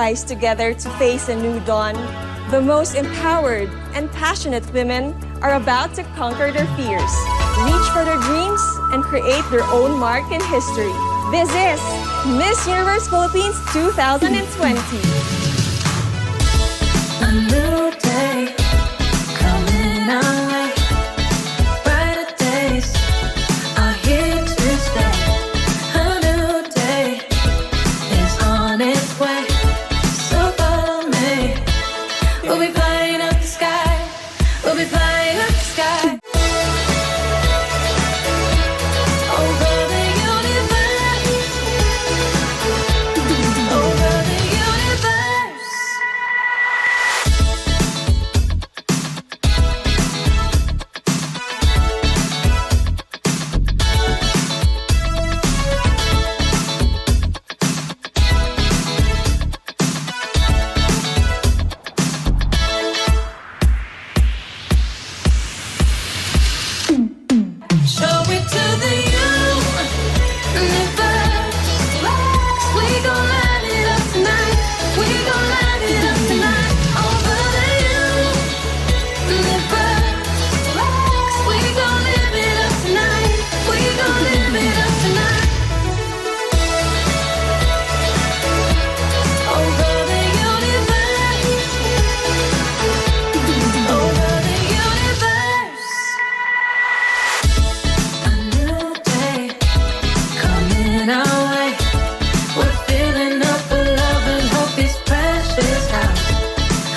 rise together to face a new dawn. The most empowered and passionate women are about to conquer their fears, reach for their dreams, and create their own mark in history. This is Miss Universe Philippines 2020. A new day coming our way. Brighter days are here to stay. A new day is on its way. So follow me. We'll be flying up the sky. We'll be flying up the sky. Over the universe. Over the universe. Show it to the universe. 'Cause we gon' light it up tonight. We gon' light it up tonight. Over the universe. 'Cause we gon' live it up tonight. We gon' live it up tonight. Over the universe. Over the universe. A new day coming our way. We're filling up with love and hope, His precious house.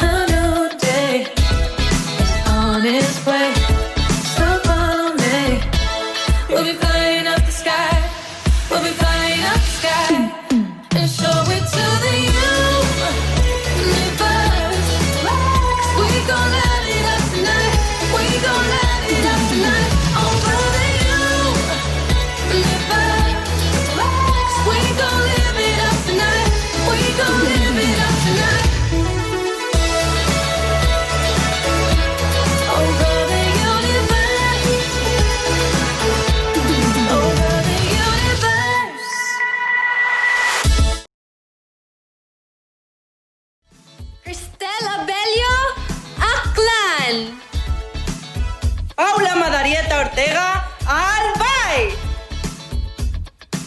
A new day is on its way. So follow me. We'll be flying up the sky. We'll be flying up the sky. And show it to the universe. 'Cause we gon' light it up tonight. We gon' light it up tonight. Over the universe. 'Cause we gon' live it up tonight. We gon' live it up tonight. Over the universe. Over the universe. Cristela Bello, Aklan. Paula Madarieta Ortega, Albay!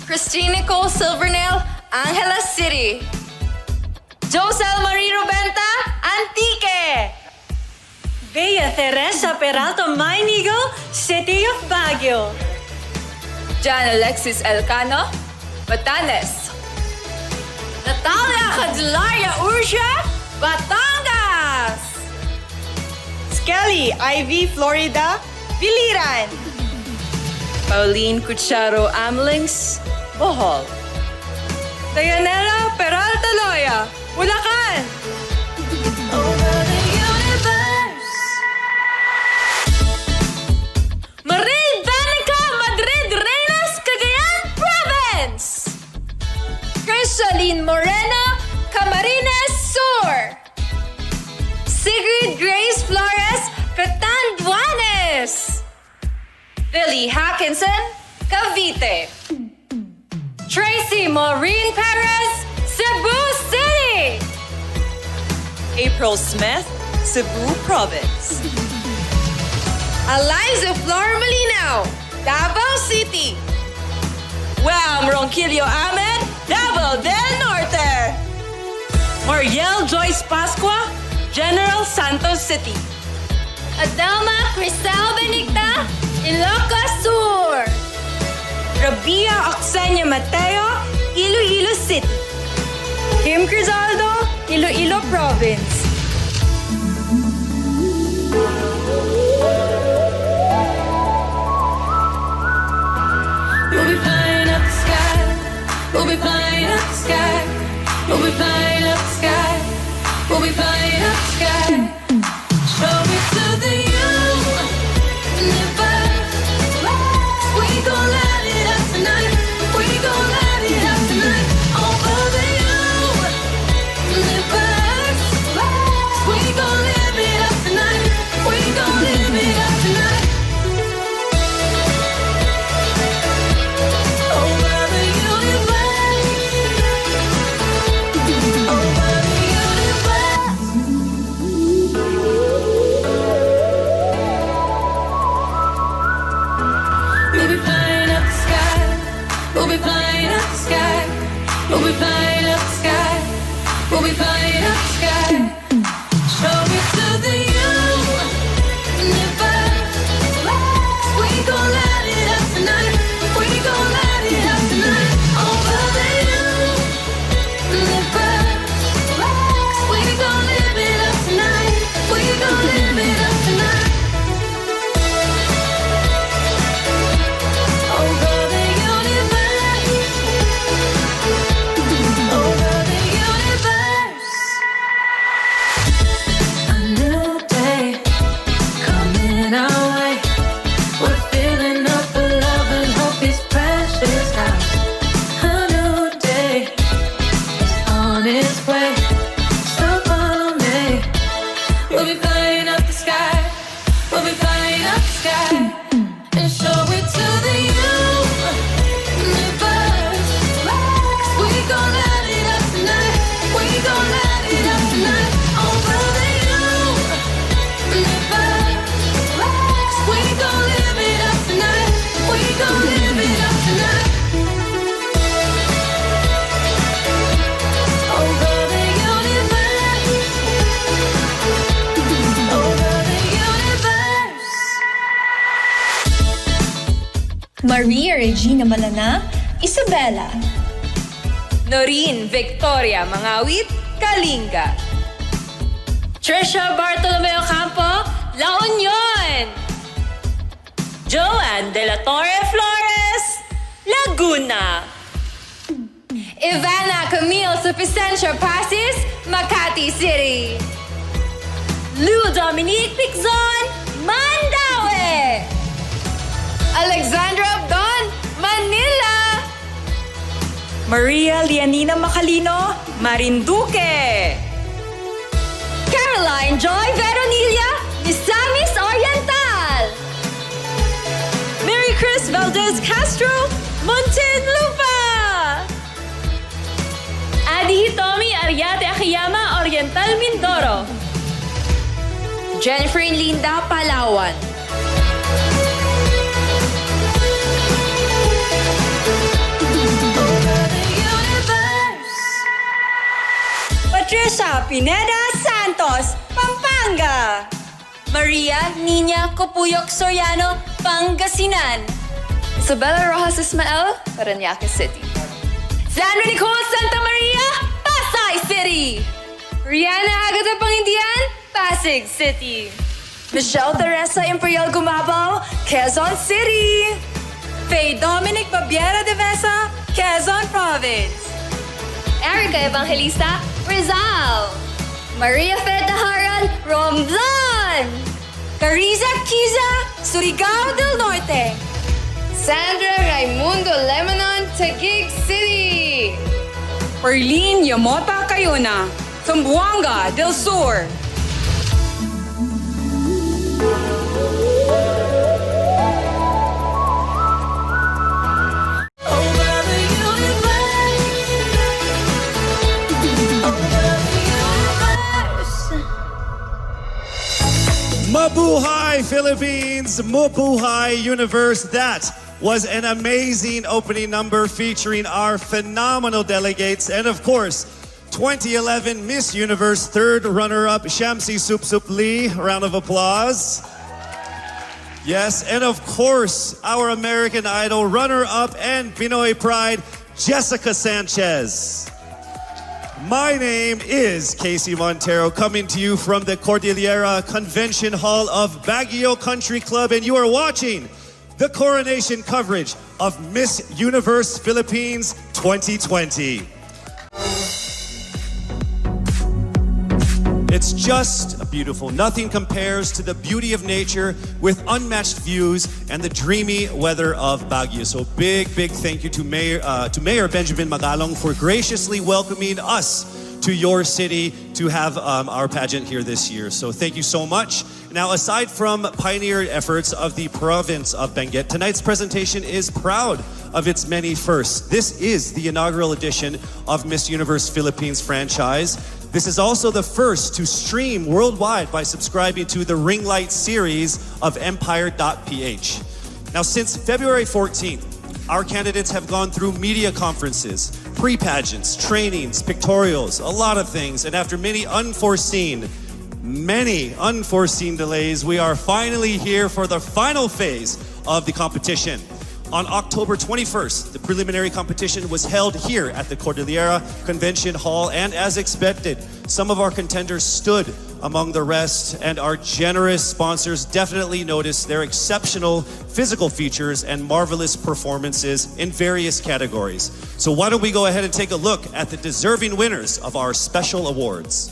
Christine Nicole Silvernail, Angela City. Josel Marie Rubenta, Antique! Bea Teresa Peralta Mainigo, City of Baguio. John Alexis Elcano, Batanes. Natalia Candelaria Ursia, Batangas. Skelly Ivy Florida, Biliran! Pauline Cucharo Amlings, Bohol. Dayanela Peralta Loya, Bulacan! Over the universe. Marie Danica Madrid Reyes, Cagayan Province. Crisaline Moreno, Camarines Sur. Sigrid Grace Flores, Catanduanes. Billy Hackinson, Cavite. Tracy Maureen Perez, Cebu City. April Smith, Cebu Province. Eliza Flor Malinaw, Davao City. Wam Ronquillo Ahmed, Davao del Norte. Mariel Joyce Pascua, General Santos City. Adelma Crisel Benigta, Ilocos Sur. Rabia Oxenia Mateo, Iloilo City. Kim Crizaldo, Iloilo Province. We'll be flying up the sky. We'll be flying up the sky. We'll be flying up the sky. We'll be flying up the sky. Show it to the universe. We gon' light it up tonight. We gon' light it up tonight. Over the universe. sky and show it to the universe. 'Cause we gon' light it up tonight. We gon' light it up tonight. Over the universe. 'Cause we gon' live it up tonight. We gon' live it up tonight. Over the universe. Over the universe. Maria Regina Malana, Isabella. Noreen Victoria Mangawit, Kalinga. Trisha Bartolomeo Campo, La Union. Joanne De La Torre Flores, Laguna. Ivana Camille Supicencio Pasis, Makati City. Lou Dominique Pixon, Mandaue. Alexandra Abdon, Manila. Maria Lianina Macalino, Marinduque. Caroline Joy Veronilla, Misamis Oriental. Mary Chris Valdez Castro, Muntinlupa. Adi Hitomi Ariate Akiyama, Oriental Mindoro. Jennifer Linda Palawan. Patricia Pineda Santos, Pampanga. Maria Nina Copuyok Soriano, Pangasinan. Isabella Rojas Ismael, Parañaque City. Sandra Nicole Santa Maria, Pasay City. Rihanna Agata Pangindian, Pasig City. Michelle Teresa Imperial Gumabaw, Quezon City. Faye Dominic Babiera de Vesa, Quezon Province. Erica Evangelista, Rizal. Maria Fetaharan, Romblon. Carissa Kiza, Surigao del Norte. Sandra Raimundo Lebanon, Taguig City. Perlin Yamota Cayona, Zamboanga del Sur. Mabuhay Philippines, Mabuhay Universe. That was an amazing opening number featuring our phenomenal delegates and of course 2011 Miss Universe third runner-up Shamsi Sup Sup Lee. Round of applause. Yes, and of course our American Idol runner-up and Pinoy Pride Jessica Sanchez. My name is Casey Montero, coming to you from the Cordillera Convention Hall of Baguio Country Club, and you are watching the coronation coverage of Miss Universe Philippines 2020. It's just beautiful. Nothing compares to the beauty of nature with unmatched views and the dreamy weather of Baguio. So big thank you to Mayor Benjamin Magalong for graciously welcoming us to your city to have our pageant here this year. So thank you so much. Now, aside from pioneered efforts of the province of Benguet, tonight's presentation is proud of its many firsts. This is the inaugural edition of Miss Universe Philippines franchise. This is also the first to stream worldwide by subscribing to the Ring Light series of Empire.ph. Now, since February 14th, our candidates have gone through media conferences, pre-pageants, trainings, pictorials, a lot of things. And after many unforeseen delays, we are finally here for the final phase of the competition. On October 21st, the preliminary competition was held here at the Cordillera Convention Hall, and as expected, some of our contenders stood among the rest, and our generous sponsors definitely noticed their exceptional physical features and marvelous performances in various categories. So why don't we go ahead and take a look at the deserving winners of our special awards.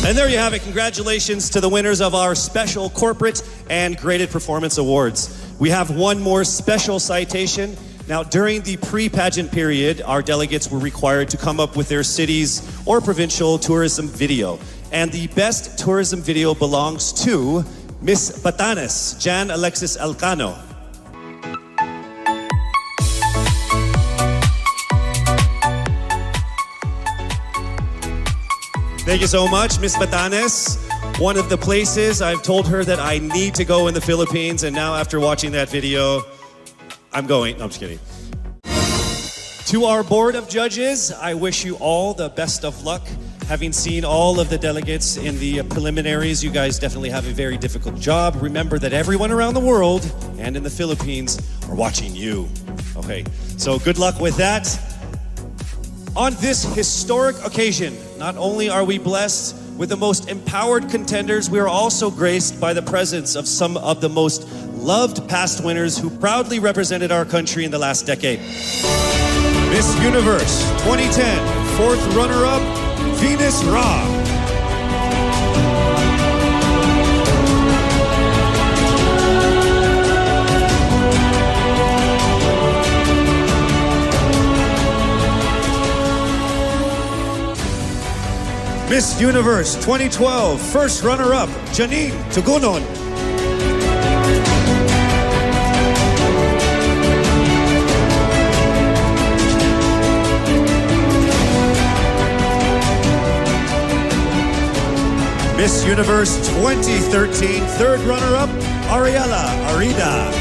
And there you have it. Congratulations to the winners of our special corporate and graded performance awards. We have one more special citation. Now, during the pre-pageant period, our delegates were required to come up with their city's or provincial tourism video. And the best tourism video belongs to Miss Batanes, Jan Alexis Elcano. Thank you so much, Miss Batanes. One of the places I've told her that I need to go in the Philippines, and now after watching that video, I'm going. No, I'm just kidding. To our board of judges, I wish you all the best of luck. Having seen all of the delegates in the preliminaries, you guys definitely have a very difficult job. Remember that everyone around the world and in the Philippines are watching you. Okay, so good luck with that. On this historic occasion, not only are we blessed with the most empowered contenders, we are also graced by the presence of some of the most loved past winners who proudly represented our country in the last decade. Miss Universe 2010, fourth runner-up, Venus Ra. Miss Universe 2012, first runner-up, Janine Tugunon. Miss Universe 2013, third runner-up, Ariela Arida.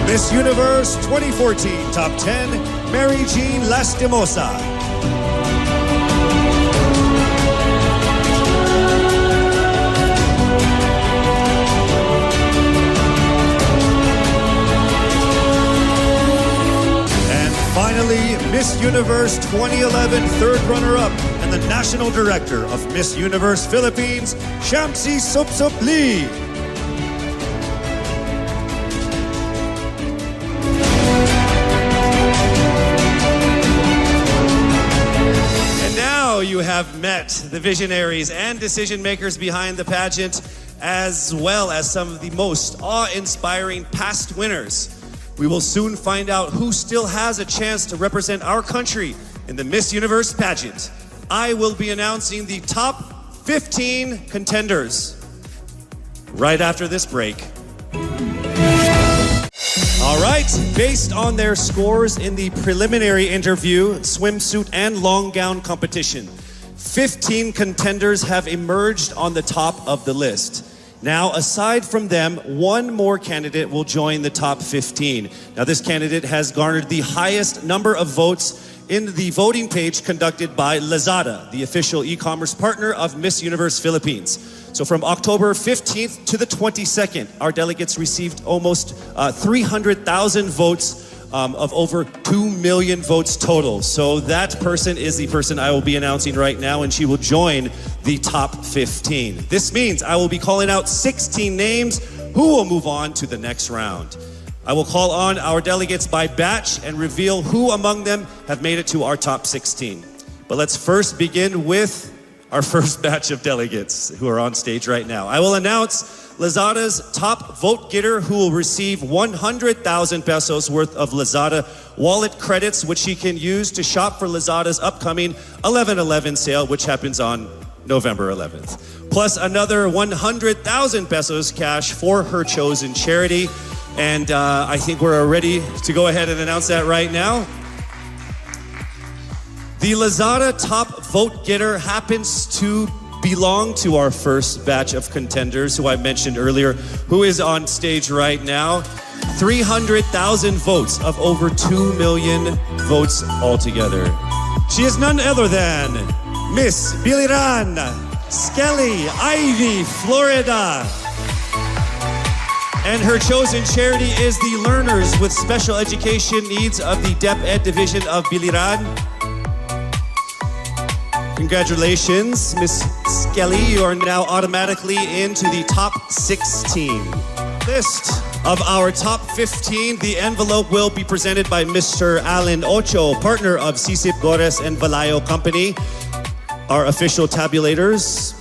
Miss Universe 2014, top 10, Mary Jean Lastimosa. And finally, Miss Universe 2011, third runner-up, and the National Director of Miss Universe Philippines, Shamsi Supsup Lee. You have met the visionaries and decision makers behind the pageant, as well as some of the most awe-inspiring past winners. We will soon find out who still has a chance to represent our country in the Miss Universe pageant. I will be announcing the top 15 contenders right after this break. All right, based on their scores in the preliminary interview, swimsuit and long gown competition, 15 contenders have emerged on the top of the list. Now, aside from them, one more candidate will join the top 15. Now, this candidate has garnered the highest number of votes in the voting page conducted by Lazada, the official e-commerce partner of Miss Universe Philippines. So from October 15th to the 22nd, our delegates received almost 300,000 votes of over 2 million votes total. So that person is the person I will be announcing right now, and she will join the top 15. This means I will be calling out 16 names who will move on to the next round. I will call on our delegates by batch and reveal who among them have made it to our top 16. But let's first begin with our first batch of delegates who are on stage right now. I will announce Lazada's top vote getter, who will receive 100,000 pesos worth of Lazada wallet credits, which he can use to shop for Lazada's upcoming 11/11 sale, which happens on November 11th. Plus another 100,000 pesos cash for her chosen charity. And I think we're ready to go ahead and announce that right now. The Lazada top vote getter happens to belong to our first batch of contenders, who I mentioned earlier, who is on stage right now. 300,000 votes of over 2 million votes altogether. She is none other than Miss Biliran Skelly Ivy, Florida. And her chosen charity is the Learners with Special Education Needs of the DepEd Division of Biliran. Congratulations, Miss Skelly. You are now automatically into the top 16. List of our top 15. The envelope will be presented by Mr. Alan Ocho, partner of Sisip Gores and Valayo Company, our official tabulators.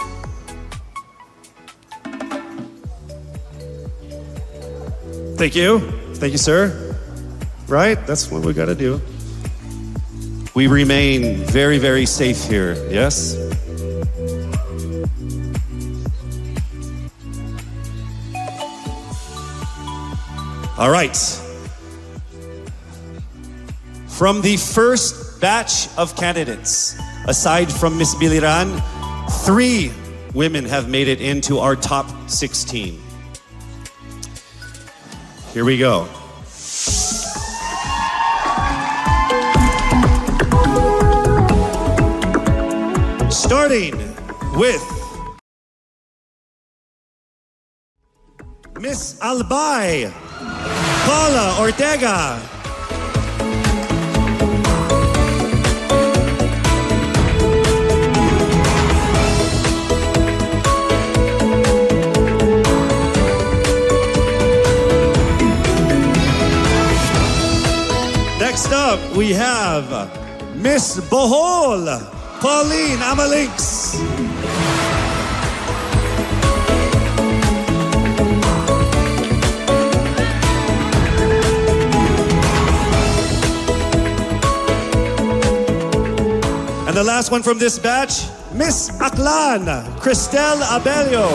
Thank you. Thank you, sir. Right? That's what we gotta do. We remain very, very safe here, yes? All right. From the first batch of candidates, aside from Miss Biliran, 3 women have made it into our top 16. Here we go. Starting with Miss Albay Paula Ortega. Next up, we have Miss Bohol Pauline Amalinks. And the last one from this batch, Miss Aklan, Cristel Abelio.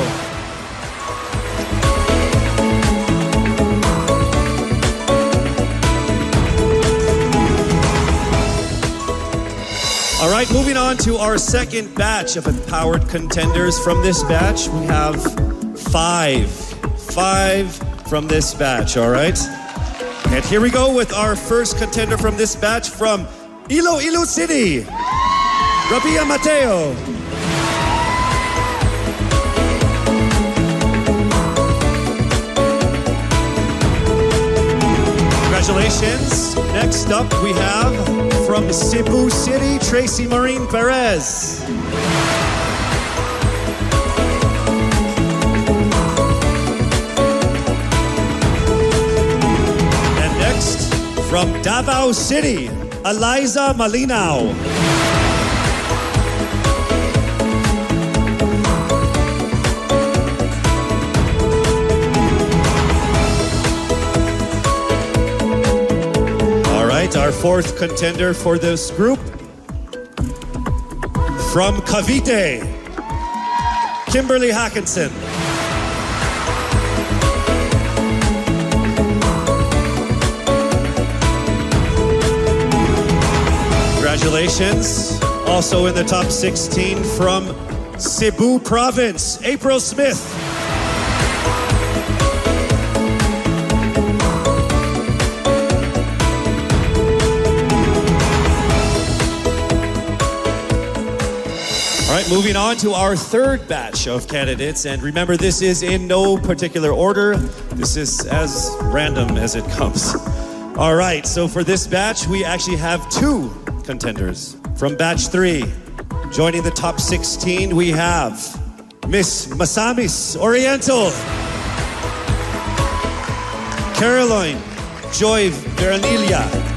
All right, moving on to our second batch of empowered contenders. From this batch, we have 5 from this batch, all right? And here we go with our first contender from this batch from Iloilo City, Rabia Mateo. Congratulations. Next up, we have from Cebu City, Tracy Maureen Perez. And next, from Davao City, Eliza Malinaw. Our fourth contender for this group, from Cavite, Kimberly Hackinson. Congratulations. Also in the top 16 from Cebu Province, April Smith. All right, moving on to our third batch of candidates. And remember, this is in no particular order. This is as random as it comes. All right, so for this batch, we actually have 2 contenders. From batch 3, joining the top 16, we have Miss Masamis Oriental, Caroline Joy Veranilla.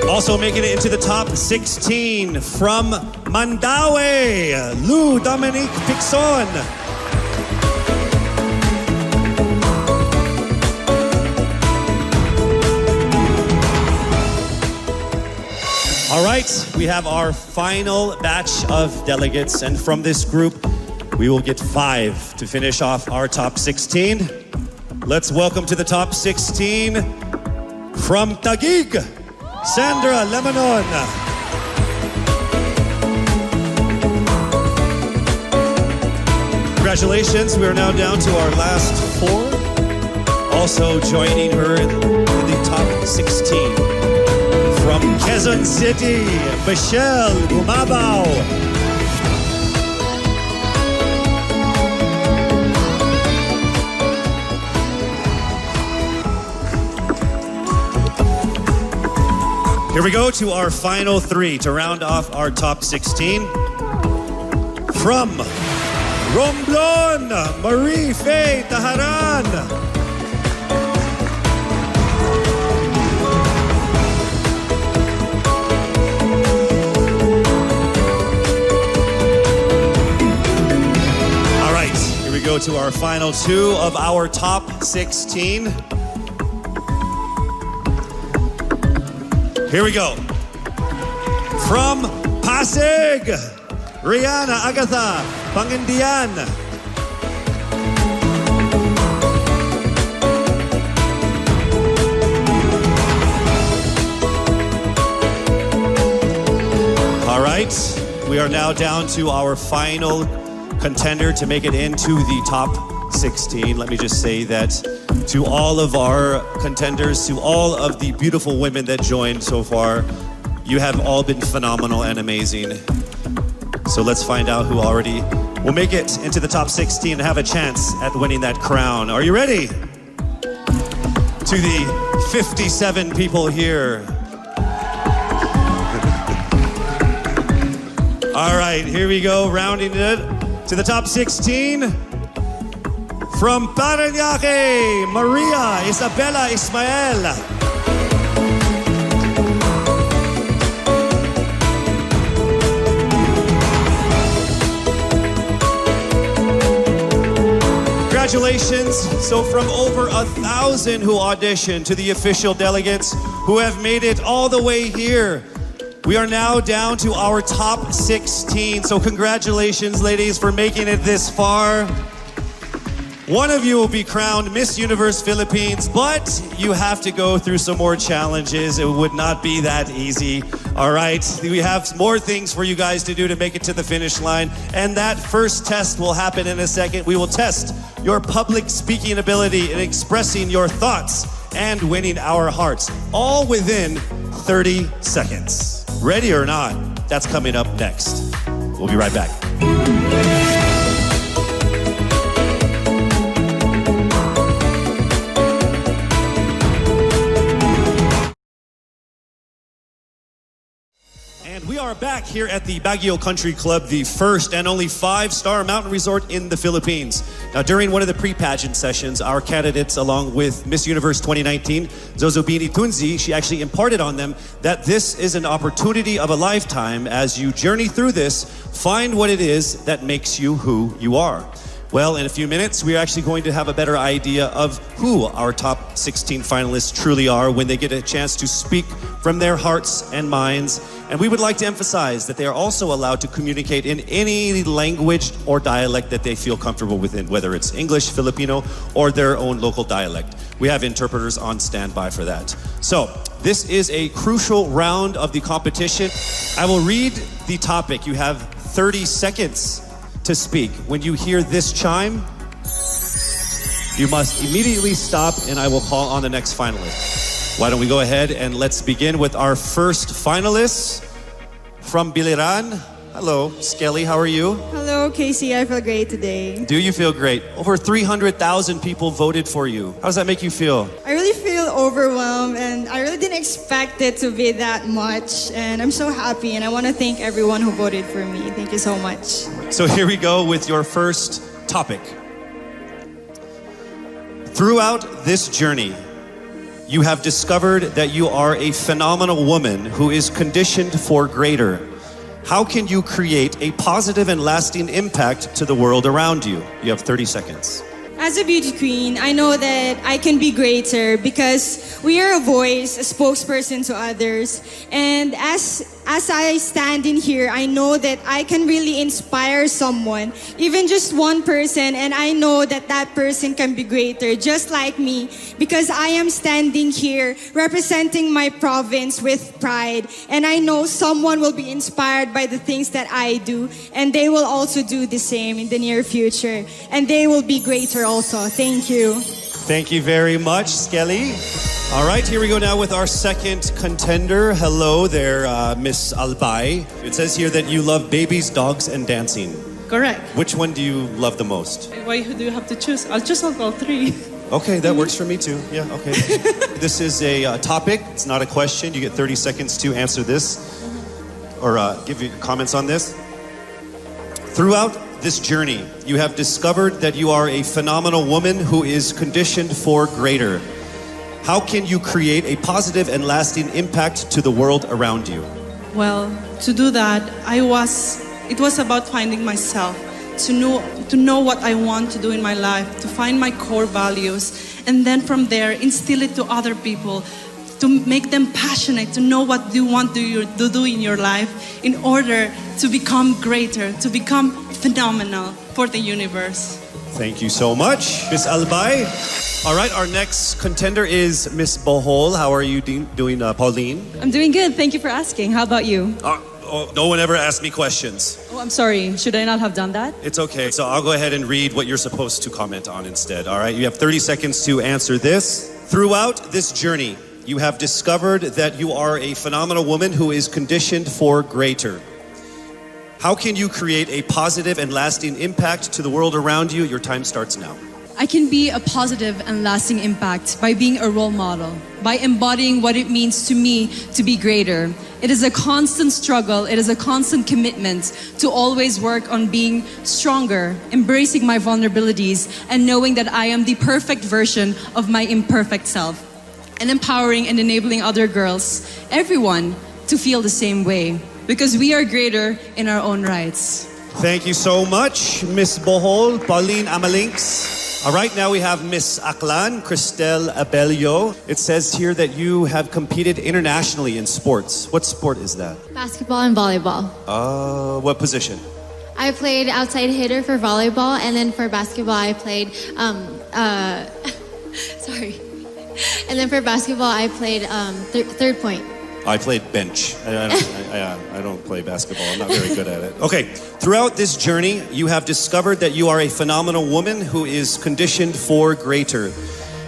Also making it into the top 16 from Mandaue, Lou Dominique Pixon. All right, we have our final batch of delegates, and from this group, we will get 5 to finish off our top 16. Let's welcome to the top 16 from Taguig, Sandra Lemonon. Congratulations, we are now down to our last 4. Also joining her in the top 16. From Quezon City, Michelle Gumabao. Here we go to our final three to round off our top 16. From Romblon, Marie Faye Taharan. All right, here we go to our final two of our top 16. Here we go. From Pasig, Rihanna Agatha Pangindian. All right, we are now down to our final contender to make it into the top 16. Let me just say that to all of our contenders, to all of the beautiful women that joined so far, you have all been phenomenal and amazing. So let's find out who already will make it into the top 16 and have a chance at winning that crown. Are you ready? To the 57 people here. All right, here we go, rounding it to the top 16. From Parañaque, Maria Isabella Ismael. Congratulations. So from over 1,000 who auditioned to the official delegates who have made it all the way here, we are now down to our top 16. So congratulations, ladies, for making it this far. One of you will be crowned Miss Universe Philippines, but you have to go through some more challenges. It would not be that easy. All right, we have more things for you guys to do to make it to the finish line. And that first test will happen in a second. We will test your public speaking ability in expressing your thoughts and winning our hearts, all within 30 seconds. Ready or not? That's coming up next. We'll be right back. And we are back here at the Baguio Country Club, the first and only 5-star mountain resort in the Philippines. Now, during one of the pre-pageant sessions, our candidates, along with Miss Universe 2019, Zozobini Tunzi, she actually imparted on them that this is an opportunity of a lifetime. As you journey through this, find what it is that makes you who you are. Well, in a few minutes, we're actually going to have a better idea of who our top 16 finalists truly are when they get a chance to speak from their hearts and minds. And we would like to emphasize that they are also allowed to communicate in any language or dialect that they feel comfortable within, whether it's English, Filipino, or their own local dialect. We have interpreters on standby for that. So, this is a crucial round of the competition. I will read the topic. You have 30 seconds to speak. When you hear this chime, you must immediately stop and I will call on the next finalist. Why don't we go ahead and let's begin with our first finalist from Biliran. Hello, Skelly, how are you? Hello, Casey. I feel great today. Do you feel great? Over 300,000 people voted for you. How does that make you feel? I really feel overwhelmed and I really didn't expect it to be that much. And I'm so happy and I want to thank everyone who voted for me. Thank you so much. So here we go with your first topic. Throughout this journey, you have discovered that you are a phenomenal woman who is conditioned for greater. How can you create a positive and lasting impact to the world around you? You have 30 seconds. As a beauty queen, I know that I can be greater because we are a voice, a spokesperson to others. And as I stand in here, I know that I can really inspire someone, even just one person, and I know that that person can be greater, just like me, because I am standing here representing my province with pride. And I know someone will be inspired by the things that I do, and they will also do the same in the near future. And they will be greater also. Thank you. Thank you very much, Skelly. All right, here we go now with our second contender. Hello there, Miss Albay. It says here that you love babies, dogs, and dancing. Correct. Which one do you love the most? Why do you have to choose? I'll choose all three. Okay, that works for me too. Yeah, okay. This is a topic. It's not a question. You get 30 seconds to answer this or give your comments on this. Throughout this journey, you have discovered that you are a phenomenal woman who is conditioned for greater. How can you create a positive and lasting impact to the world around you? Well, to do that, it was about finding myself, to know what I want to do in my life, to find my core values, and then from there, instill it to other people, to make them passionate, to know what you want to do in your life in order to become greater, to become phenomenal for the universe. Thank you so much, Miss Albay. All right, our next contender is Miss Bohol. How are you doing, Pauline? I'm doing good. Thank you for asking. How about you? No one ever asked me questions. Oh, I'm sorry. Should I not have done that? It's okay. So I'll go ahead and read what you're supposed to comment on instead. All right, you have 30 seconds to answer this. Throughout this journey, you have discovered that you are a phenomenal woman who is conditioned for greater. How can you create a positive and lasting impact to the world around you? Your time starts now. I can be a positive and lasting impact by being a role model, by embodying what it means to me to be greater. It is a constant struggle, it is a constant commitment to always work on being stronger, embracing my vulnerabilities, and knowing that I am the perfect version of my imperfect self, and empowering and enabling other girls, everyone, to feel the same way, because we are greater in our own rights. Thank you so much, Miss Bohol, Pauline Amalinks. All right, now we have Miss Aklan, Cristel Abelio. It says here that you have competed internationally in sports. What sport is that? Basketball and volleyball. What position? I played outside hitter for volleyball, and then for basketball I played, sorry. And then for basketball I played third point. I played bench. I don't play basketball. I'm not very good at it. Okay, throughout this journey, you have discovered that you are a phenomenal woman who is conditioned for greater.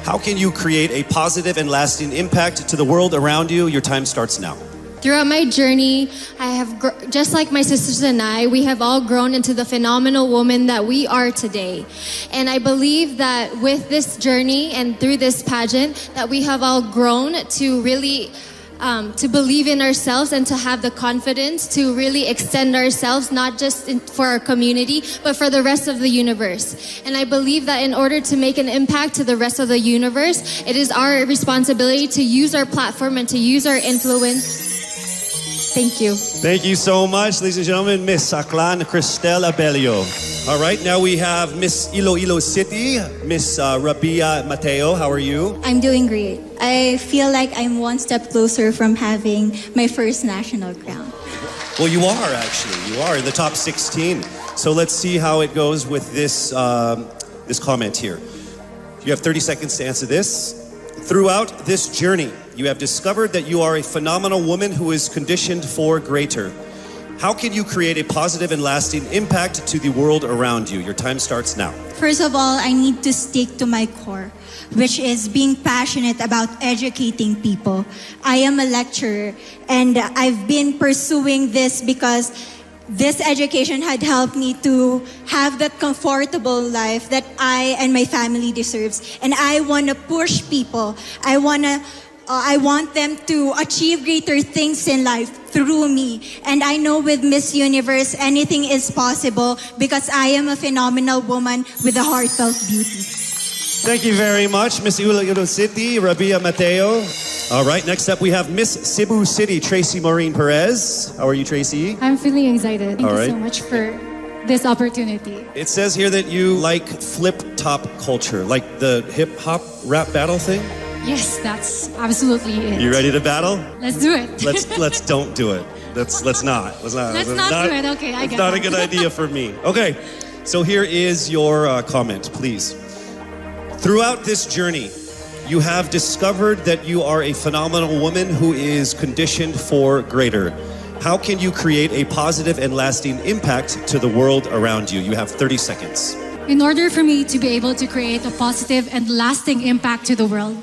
How can you create a positive and lasting impact to the world around you? Your time starts now. Throughout my journey, I have, just like my sisters and I, we have all grown into the phenomenal woman that we are today. And I believe that with this journey and through this pageant, that we have all grown to really to believe in ourselves and to have the confidence to really extend ourselves, not just for our community, but for the rest of the universe. And I believe that in order to make an impact to the rest of the universe, it is our responsibility to use our platform and to use our influence. Thank you. Thank you so much, ladies and gentlemen, Miss Aklan Cristel Abelio. All right, now we have Miss Iloilo City, Miss Rabia Mateo. How are you? I'm doing great. I feel like I'm one step closer from having my first national crown. Well, you are actually. You are in the top 16. So let's see how it goes with this this comment here. You have 30 seconds to answer this. Throughout this journey, you have discovered that you are a phenomenal woman who is conditioned for greater. How can you create a positive and lasting impact to the world around you? Your time starts now. First of all, I need to stick to my core, which is being passionate about educating people. I am a lecturer, and I've been pursuing this because this education had helped me to have that comfortable life that I and my family deserves. And I want to push people. I want them to achieve greater things in life through me. And I know with Miss Universe, anything is possible because I am a phenomenal woman with a heartfelt beauty. Thank you very much, Miss Iloilo City, Rabia Mateo. All right, next up we have Miss Cebu City, Tracy Maureen Perez. How are you, Tracy? I'm feeling excited. Thank you so much for this opportunity. It says here that you like flip-top culture, like the hip-hop rap battle thing? Yes, that's absolutely it. You ready to battle? Let's do it. Let's don't do it. Let's not Let's not do it. Okay, I get it. It's not a good idea for me. Okay, so here is your comment, please. Throughout this journey, you have discovered that you are a phenomenal woman who is conditioned for greater. How can you create a positive and lasting impact to the world around you? You have 30 seconds. In order for me to be able to create a positive and lasting impact to the world,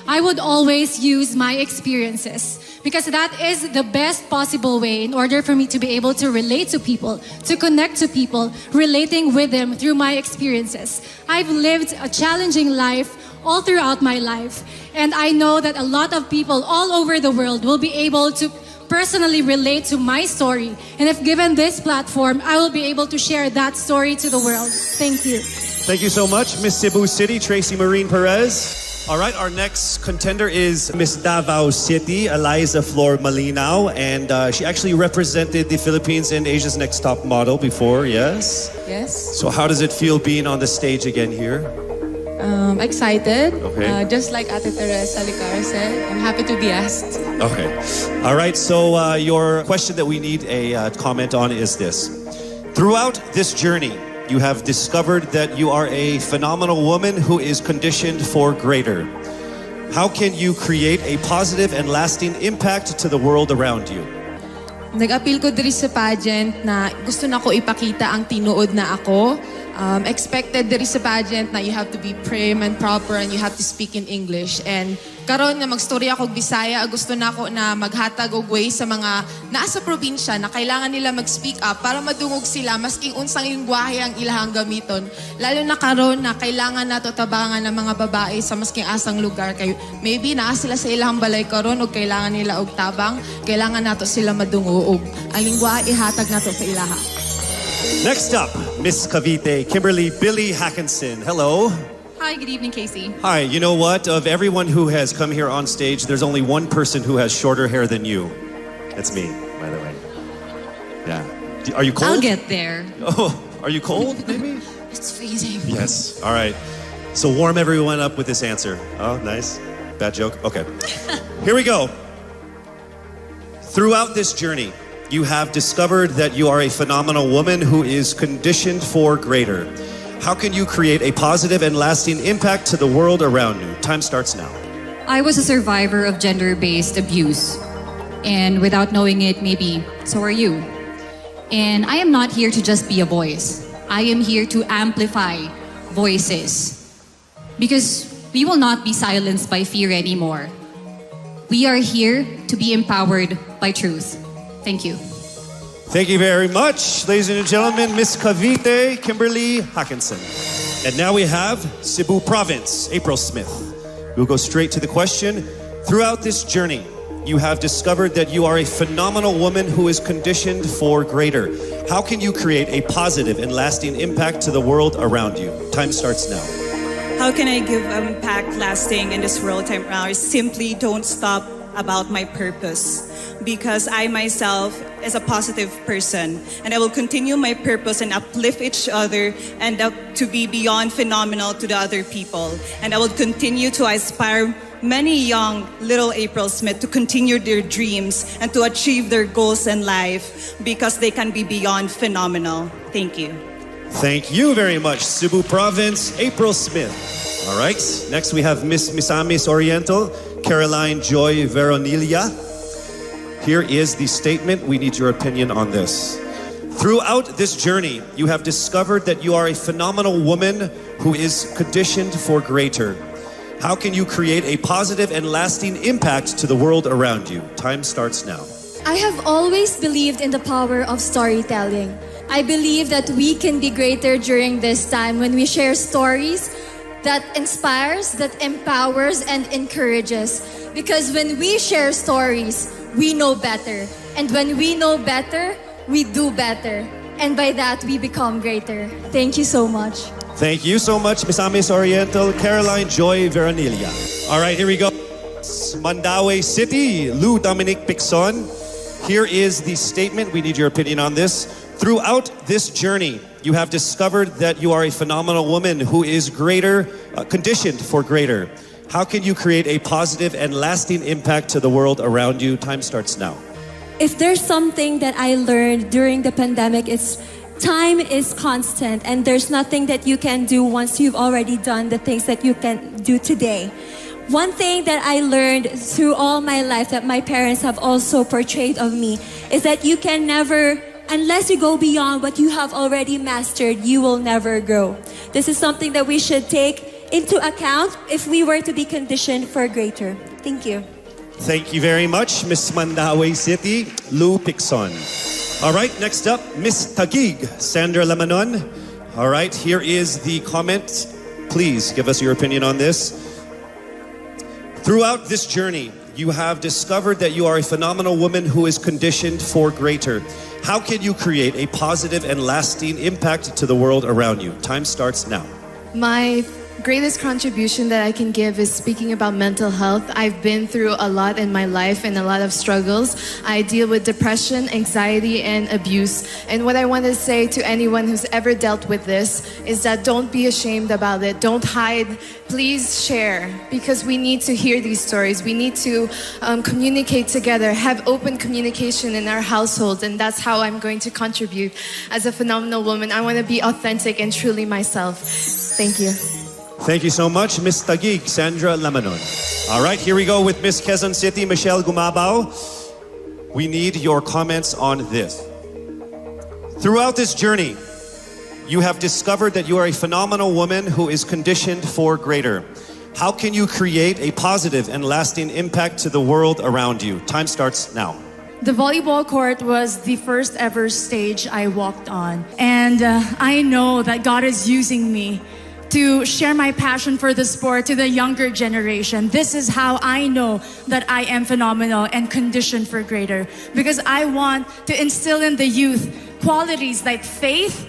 I would always use my experiences, because that is the best possible way in order for me to be able to relate to people, to connect to people, relating with them through my experiences. I've lived a challenging life all throughout my life. And I know that a lot of people all over the world will be able to personally relate to my story. And if given this platform, I will be able to share that story to the world. Thank you. Thank you so much, Miss Cebu City, Tracy Marine Perez. All right, our next contender is Miss Davao City, Eliza Flor Malinaw, and she actually represented the Philippines in Asia's Next Top Model before, yes? Yes. So how does it feel being on the stage again here? Excited. Okay. Just like Ate Teresa Licar said, I'm happy to be asked. Okay. All right, so your question that we need a comment on is this. Throughout this journey, you have discovered that you are a phenomenal woman who is conditioned for greater. How can you create a positive and lasting impact to the world around you? Nag-appeal ko diri sa pageant na gusto na ko ipakita ang tinuod na ako. Expected diri sa pageant na you have to be prim and proper and you have to speak in English. And karon nga mag-story ako Bisaya, gusto na ako na maghatag og way sa mga nasa probinsya na kailangan nila mag-speak up para madungog sila maski unsang lingwahe ang ilahang gamiton. Lalo na karon na kailangan nato tabangan ng mga babae sa masking asang lugar kay maybe naa sila sa ilahang balay karon og kailangan nila og tabang, kailangan nato sila madungog. Ang lingwahe ihatag nato sa ilaha. Next up, Miss Cavite, Kimberly Billy Hackinson. Hello. Hi, good evening, Casey. Hi, you know what? Of everyone who has come here on stage, there's only one person who has shorter hair than you. That's me, by the way. Yeah. Are you cold? I'll get there. Oh, are you cold, maybe? It's freezing. Yes. All right. So warm everyone up with this answer. Oh, nice. Bad joke? Okay. Here we go. Throughout this journey, you have discovered that you are a phenomenal woman who is conditioned for greater. How can you create a positive and lasting impact to the world around you? Time starts now. I was a survivor of gender-based abuse. And without knowing it, maybe so are you. And I am not here to just be a voice. I am here to amplify voices. Because we will not be silenced by fear anymore. We are here to be empowered by truth. Thank you. Thank you very much, ladies and gentlemen, Miss Cavite, Kimberly Hackinson. And now we have Cebu Province, April Smith. We'll go straight to the question. Throughout this journey, you have discovered that you are a phenomenal woman who is conditioned for greater. How can you create a positive and lasting impact to the world around you? Time starts now. How can I give impact lasting in this world time now? Simply don't stop about my purpose. Because I myself is a positive person and I will continue my purpose and uplift each other and to be beyond phenomenal to the other people. And I will continue to inspire many young little April Smith to continue their dreams and to achieve their goals in life because they can be beyond phenomenal. Thank you. Thank you very much, Cebu Province, April Smith. All right, next we have Miss Misamis Oriental, Caroline Joy Veronilia. Here is the statement. We need your opinion on this. Throughout this journey, you have discovered that you are a phenomenal woman who is conditioned for greater. How can you create a positive and lasting impact to the world around you? Time starts now. I have always believed in the power of storytelling. I believe that we can be greater during this time when we share stories that inspires, that empowers, and encourages. Because when we share stories, we know better. And when we know better, we do better. And by that, we become greater. Thank you so much. Thank you so much, Miss Amis Oriental, Caroline Joy Veronilia. All right, here we go. Mandaue City, Lou Dominic Picson. Here is the statement. We need your opinion on this. Throughout this journey, you have discovered that you are a phenomenal woman who is greater, conditioned for greater. How can you create a positive and lasting impact to the world around you? Time starts now. If there's something that I learned during the pandemic, it's time is constant and there's nothing that you can do once you've already done the things that you can do today. One thing that I learned through all my life that my parents have also portrayed of me is that you can never, unless you go beyond what you have already mastered, you will never grow. This is something that we should take into account if we were to be conditioned for greater. Thank you. Thank you very much, Miss Mandaue City, Lou Picson. All right, next up, Miss Taguig, Sandra Lamanon. All right, here is the comment. Please give us your opinion on this. Throughout this journey, you have discovered that you are a phenomenal woman who is conditioned for greater. How can you create a positive and lasting impact to the world around you? Time starts now. My greatest contribution that I can give is speaking about mental health. I've been through a lot in my life and a lot of struggles. I deal with depression, anxiety, and abuse. And what I want to say to anyone who's ever dealt with this is that don't be ashamed about it. Don't hide. Please share, because we need to hear these stories. We need to communicate together, have open communication in our households, and that's how I'm going to contribute as a phenomenal woman. I want to be authentic and truly myself. Thank you. Thank you so much, Miss Taguig, Sandra Lamanon. All right, here we go with Miss Quezon City, Michelle Gumabao. We need your comments on this. Throughout this journey, you have discovered that you are a phenomenal woman who is conditioned for greater. How can you create a positive and lasting impact to the world around you? Time starts now. The volleyball court was the first ever stage I walked on. And I know that God is using me to share my passion for the sport to the younger generation. This is how I know that I am phenomenal and conditioned for greater. Because I want to instill in the youth qualities like faith,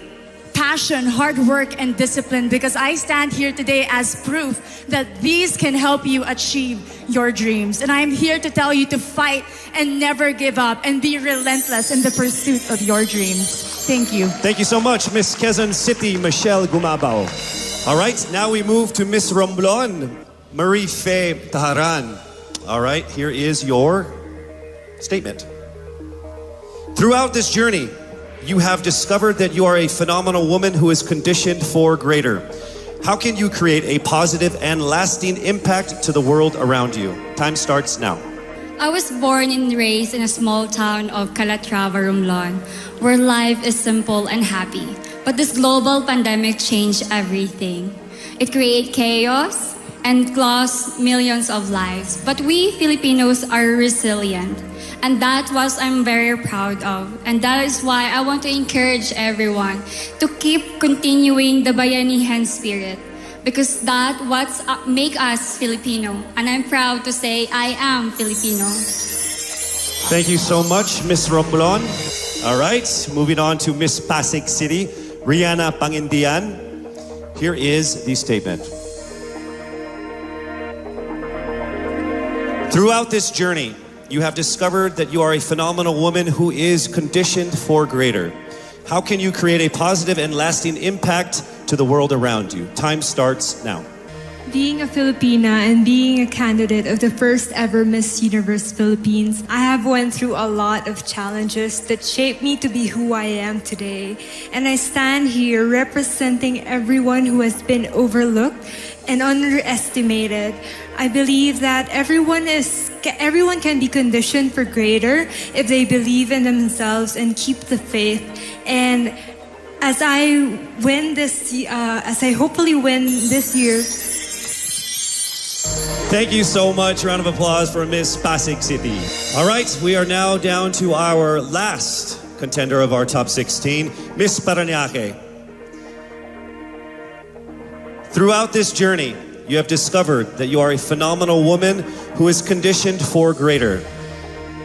passion, hard work, and discipline, because I stand here today as proof that these can help you achieve your dreams. And I'm here to tell you to fight and never give up and be relentless in the pursuit of your dreams. Thank you. Thank you so much, Miss Quezon City, Michelle Gumabao. All right, now we move to Miss Romblon, Marie Faye Taharan. All right, here is your statement. Throughout this journey, you have discovered that you are a phenomenal woman who is conditioned for greater. How can you create a positive and lasting impact to the world around you? Time starts now. I was born and raised in a small town of Calatrava, Romblon, where life is simple and happy. But this global pandemic changed everything. It created chaos and lost millions of lives. But we Filipinos are resilient. And that's what I'm very proud of. And that is why I want to encourage everyone to keep continuing the Bayanihan spirit. Because that's what makes us Filipino. And I'm proud to say I am Filipino. Thank you so much, Miss Romblon. All right, moving on to Miss Pasig City, Rihanna Pangindian. Here is the statement. Throughout this journey, you have discovered that you are a phenomenal woman who is conditioned for greater. How can you create a positive and lasting impact to the world around you? Time starts now. Being a Filipina and being a candidate of the first ever Miss Universe Philippines, I have went through a lot of challenges that shaped me to be who I am today. And I stand here representing everyone who has been overlooked and underestimated. I believe that everyone can be conditioned for greater if they believe in themselves and keep the faith. And as I hopefully win this year. Thank you so much. Round of applause for Miss Pasig City. All right, we are now down to our last contender of our top 16, Miss Parañaque. Throughout this journey, you have discovered that you are a phenomenal woman who is conditioned for greater.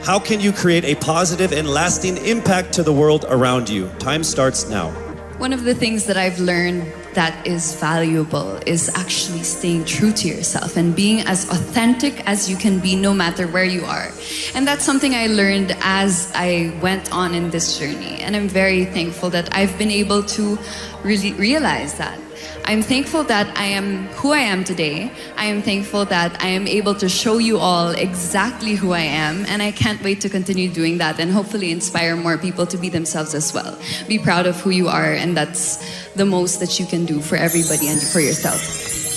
How can you create a positive and lasting impact to the world around you? Time starts now. One of the things that I've learned that is valuable is actually staying true to yourself and being as authentic as you can be no matter where you are. And that's something I learned as I went on in this journey. And I'm very thankful that I've been able to really realize that. I'm thankful that I am who I am today. I am thankful that I am able to show you all exactly who I am, and I can't wait to continue doing that and hopefully inspire more people to be themselves as well. Be proud of who you are, and that's the most that you can do for everybody and for yourself.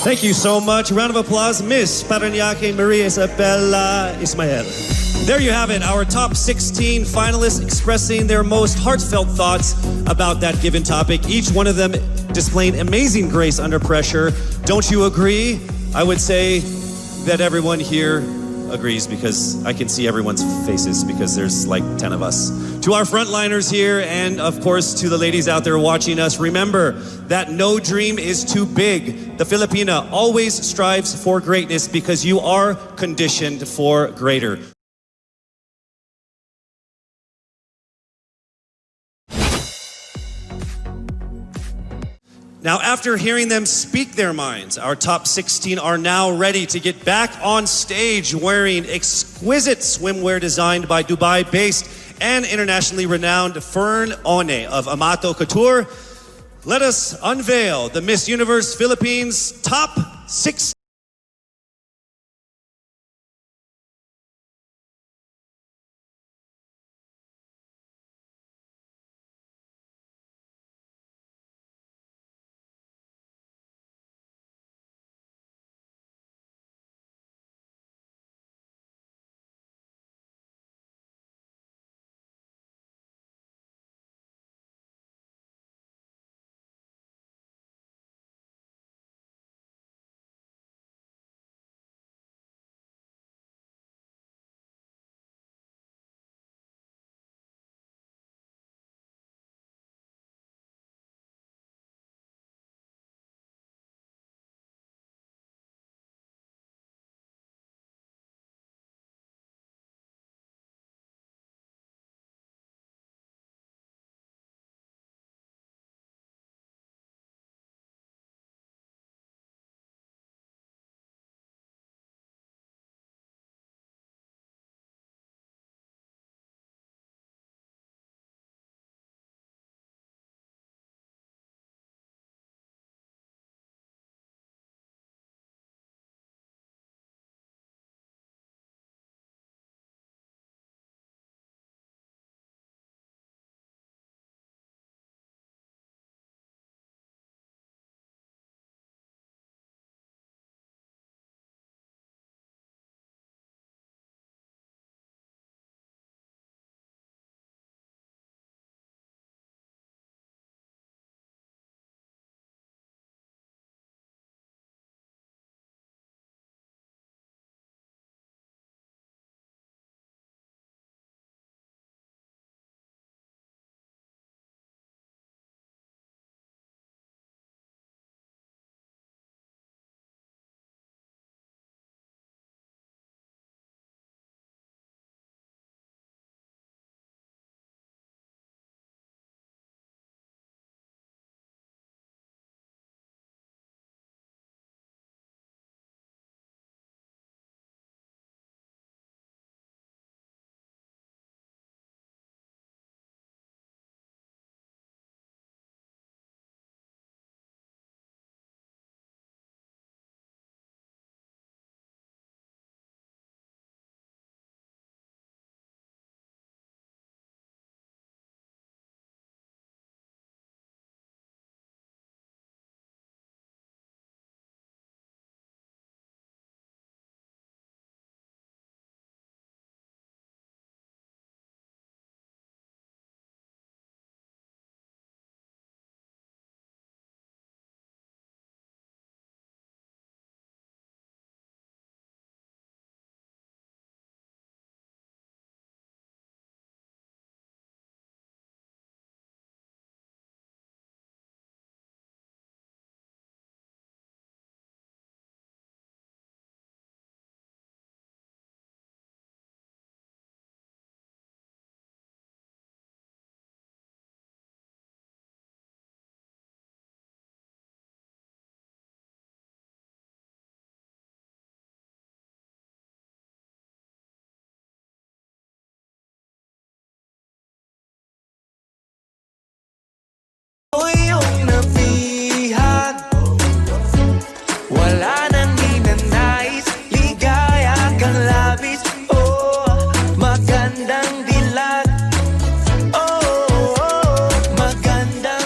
Thank you so much. Round of applause, Miss Parañaque Maria Isabella Ismael. There you have it, our top 16 finalists expressing their most heartfelt thoughts about that given topic. Each one of them displaying amazing grace under pressure. Don't you agree? I would say that everyone here agrees because I can see everyone's faces because there's like 10 of us. To our frontliners here and of course to the ladies out there watching us, remember that no dream is too big. The Filipina always strives for greatness because you are conditioned for greater. Now, after hearing them speak their minds, our top 16 are now ready to get back on stage wearing exquisite swimwear designed by Dubai-based and internationally renowned Fern One of Amato Couture. Let us unveil the Miss Universe Philippines top 16.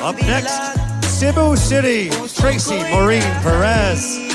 Up next, Cebu City, Tracy Maureen Perez.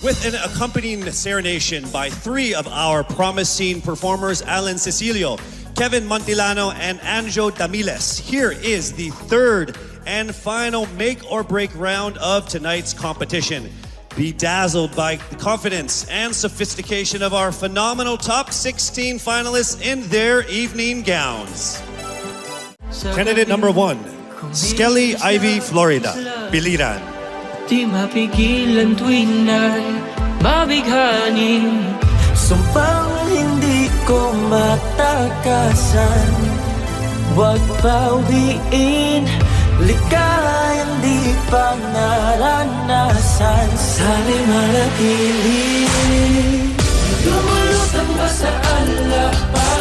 With an accompanying serenation by three of our promised scene performers, Alan Cecilio, Kevin Montilano, and Anjo Damiles. Here is the third and final make or break round of tonight's competition. Be dazzled by the confidence and sophistication of our phenomenal top 16 finalists in their evening gowns. Candidate number 1, Skelly Ivy Florida, Biliran. Di mapigilan tuwing na'y mabighanin. Sumpang hindi ko matakasan. Huwag pauwiin, ligayang di pa naranasan. Sana'y manatili. Lumulutang ba sa alapa?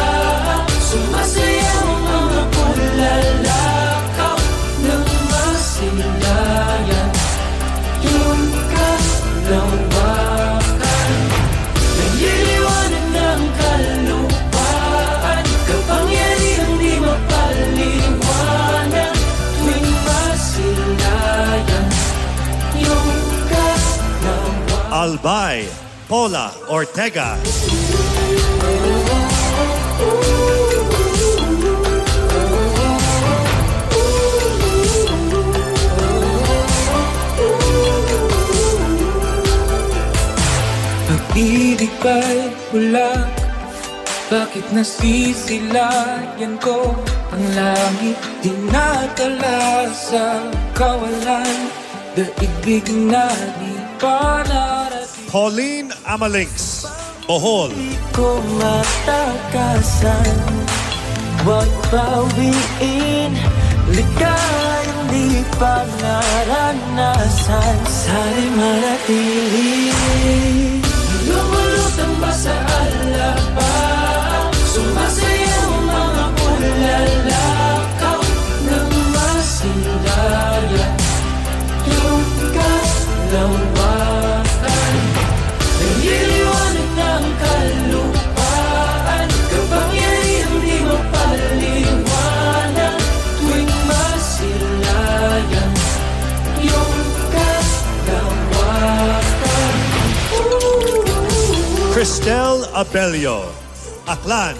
Sumasayaw ang mga pulalakaw ng masilayan. Yung kalawakan, nagliliwanag ng kalupaan. Kapangyarihang di mapaliwanag tuwing masilayan. Yung kalawakan. Albay Paula Ortega. Pag-ibig ba'y wala? Bakit nasisilayan ko ang langit? Dinadala sa kawalan, daigdig na di pa narating. Pauline Amalinks, Bohol. Di ko matakasan, huwag bawiin, ligayang di pa naranasan. Sana'y manatili. Lumulutang ba sa alapa? Sumasayaw ang mga pulalakaw ng masilayan. Yung kalawakan, nagliliwanag ng kalupaan. Kapangyarihang di mapaliwanag tuwing masilayan. Yung kalawakan. Cristel Abelio, Aklan.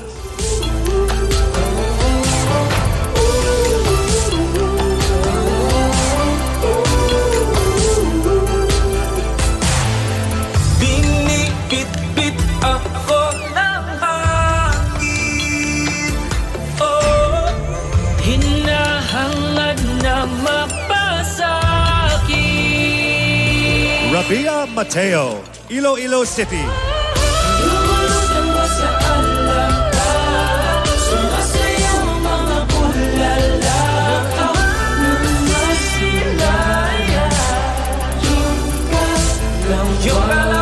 Binibit-bit ako ng hangin. Oh, hinahangad na mapasakit. Rabia Mateo, Iloilo City. Lumulutang ba sa alapa? Sumasayaw ang mga pulalakaw ng masilayan. Yung kalawakan,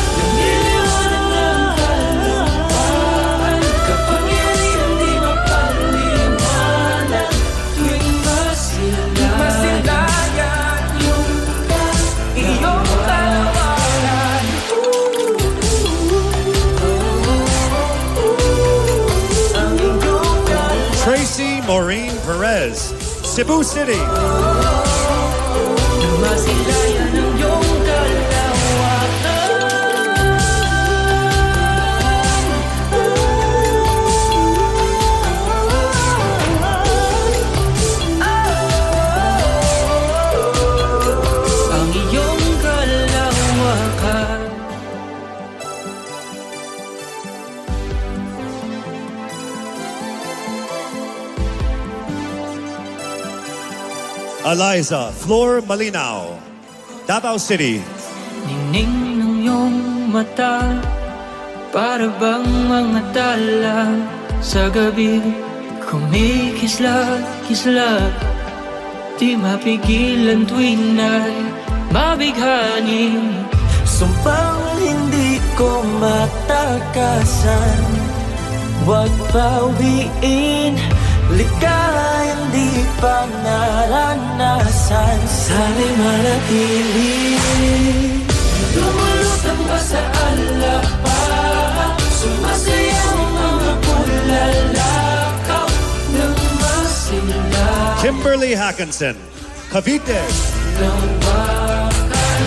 nagliliwanag ng kalupaan. Kapangyarihang di mapaliwanag tuwing masilayan. Yung iyong kalawakan. Tracy Maureen Perez, Cebu City. Masilayan ang iyong kalawakan. Ang iyong kalawakan. Eliza Flor Malinao, Davao City. Ningning ng iyong mata, para bang mga tala sa gabi. Kumikislat-kislat, di mapigilan tuwing na'y mabighanin. Sumpang hindi ko matakasan, huwag pauwiin, ligayang di pa naranasan. Sana'y manatili. Lumulutang ba sa alapa? Sumasayaw ang mga pulalakaw ng masilayan. Kimberly Hackinson, Cavite. Lawakan,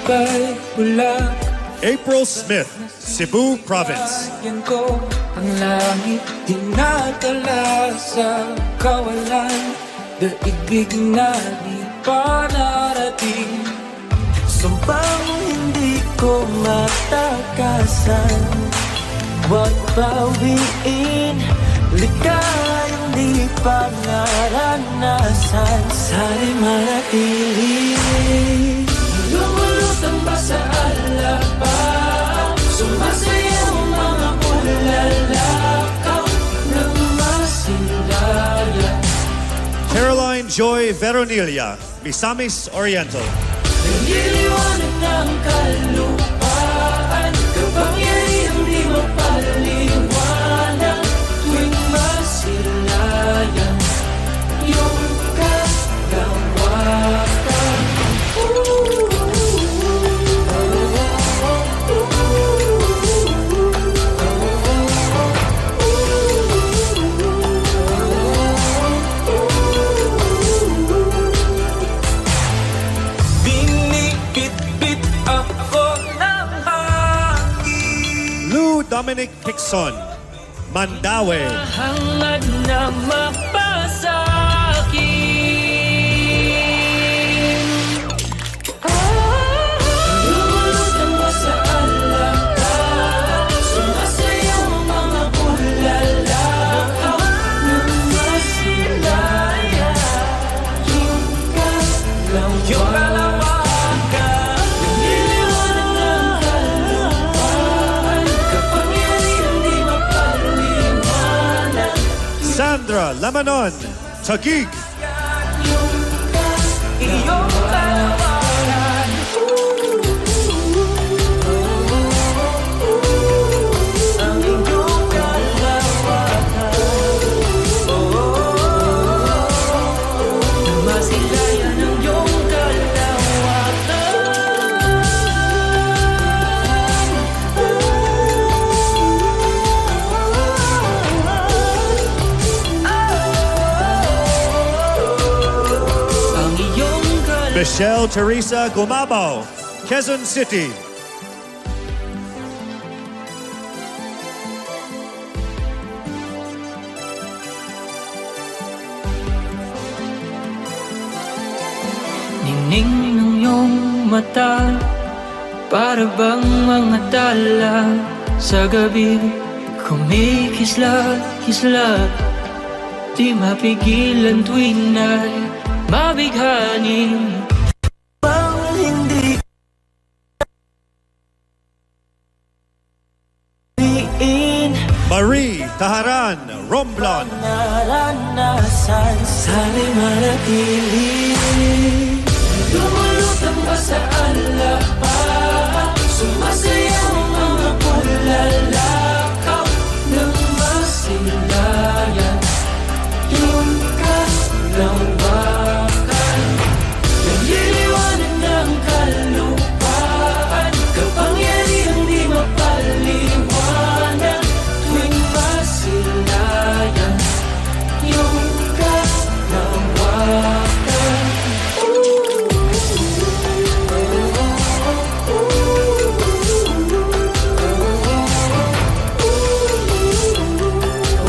Pag-ibig ay bulak. April Smith, Cebu Province. Yan ko ang langit, dinadala sa kawalan. Daigdig na di pa narating. Sumpang hindi ko matakasan. Huwag bawiin, likayang di pa naranasan. Sana'y manatili. Lumulutang ba sa alabang? Sumasayaw mga bulalakaw ng masilayan. Caroline Joy Veronilla, Misamis Oriental. Nagiliwanag ng kalupaan, kapangyarihang di mapaliwanag. Tuwing masilayan, iyong kalawakan. Binibit-bit ako ng hangin. Lou Dominic Hickson, Mandaue. Hangad na mapasakin. Lumulutang ba sa alabang? Sumasayaw mga bulalakaw ng masilayan. Yung kalawakan, nililiwanag ng kalupaan, kapangyarihang di mapaliwanag. Sandra Lamanon, Taguig. Iyong kalawakan. Ang iyong kalawakan. Masilayan ang iyong kalawakan. Ang iyong Michelle Teresa Gumabaw, Quezon City. Ningning ng iyong mata, para bang mga tala sa gabi, kumikisla-kisla. Di mapigilan tuwing na'y mabighanin. Pang hindi diin Marie Taharan, Romblon. naranasan. Sana'y manatili. Lumulutang ba sa alabang? Sumasayaw mga bulalakaw ng masilayan. Yung kalawakan, nililiwanag ng kalupaan, kapangyarihang di mapaliwanag. Tuwing masilayan, yung kalawakan.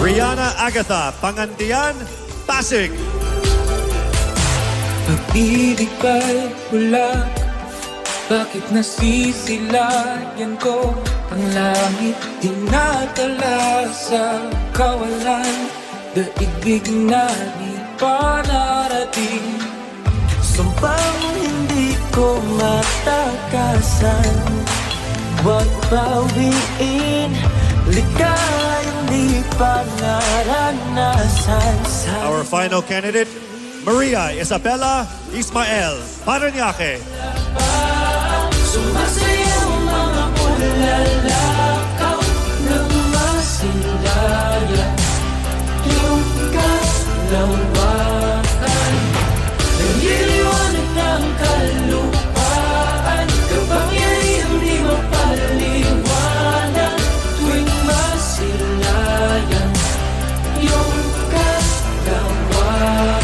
Rihanna Agatha, Pangantian, Pasig. Pag-ibig ba'y bulak? Bakit nasisilayan ko ang langit? Dinadala sa kawalan. Daigdig na di pa narating. Sumpang hindi ko matakasan. Huwag bawiin, likayang di pa naranasan. Our final candidate, Maria Isabella Ismael, Parañaque. Sumasayaw mga bulalakaw ng masilayan. Yung kalawakan, nililiwanag ng kalupaan, kapangyarihang di mapaliwanag. Tuwing masilayan, yung kalawakan.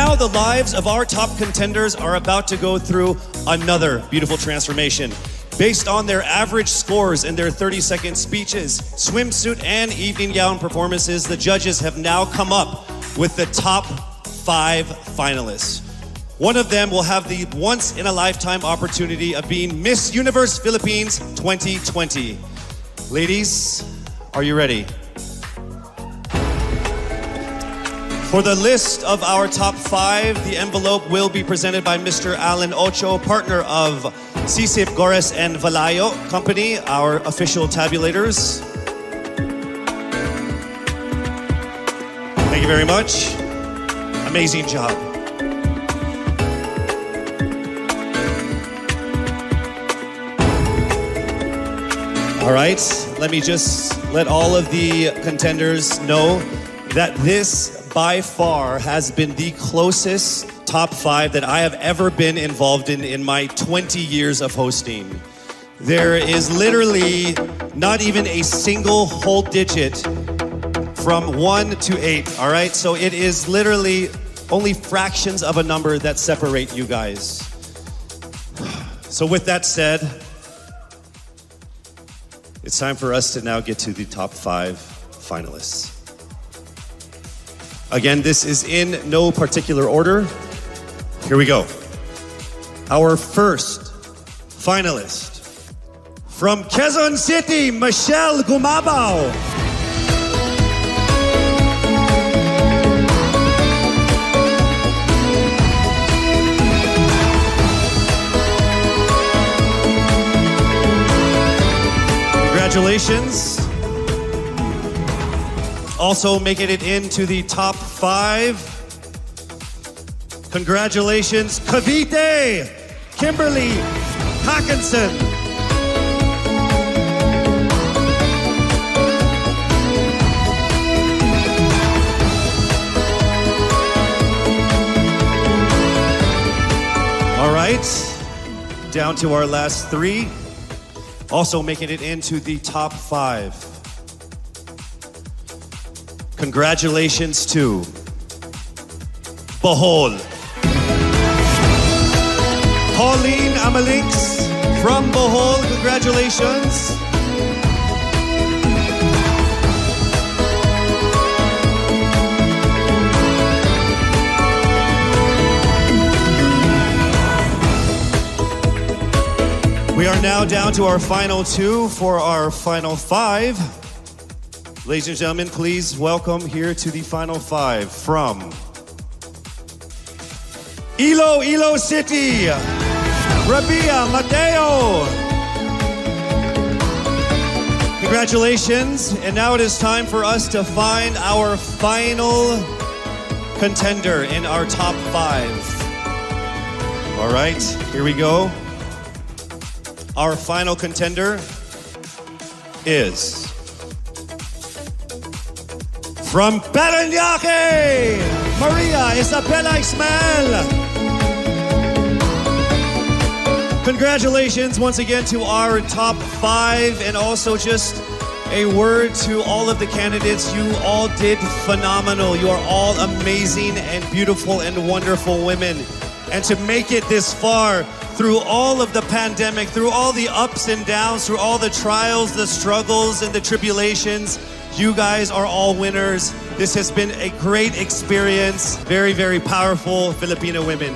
now the lives of our top contenders are about to go through another beautiful transformation. Based on their average scores and their 30-second speeches, swimsuit and evening gown performances, the judges have now come up with the top 5 finalists. One of them will have the once-in-a-lifetime opportunity of being Miss Universe Philippines 2020. Ladies, are you ready? For the list of our top 5, the envelope will be presented by Mr. Alan Ocho, partner of Sisip, Gores, and Valayo Company, our official tabulators. Thank you very much. Amazing job. All right, let me just let all of the contenders know that this by far has been the closest top 5 that I have ever been involved in my 20 years of hosting. There is literally not even a single whole digit from 1 to 8, all right? So it is literally only fractions of a number that separate you guys. So with that said, it's time for us to now get to the top 5 finalists. Again, this is in no particular order. Here we go. Our first finalist from Quezon City, Michelle Gumabao. Congratulations. Also making it into the top 5. Congratulations, Cavite, Kimberly Hackinson. All right, down to our last 3. Also making it into the top 5. Congratulations to Bohol. Pauline Amalinks from Bohol, congratulations. We are now down to our final 2 for our final 5. Ladies and gentlemen, please welcome here to the final 5 from Iloilo City, Rabia Mateo. Congratulations. And now it is time for us to find our final contender in our top 5. All right, here we go. Our final contender is from Parañaque, Maria Isabella Ismael. Congratulations once again to our top 5, and also just a word to all of the candidates. You all did phenomenal. You are all amazing and beautiful and wonderful women. And to make it this far through all of the pandemic, through all the ups and downs, through all the trials, the struggles, and the tribulations, you guys are all winners. This has been a great experience. Very, very powerful Filipino women.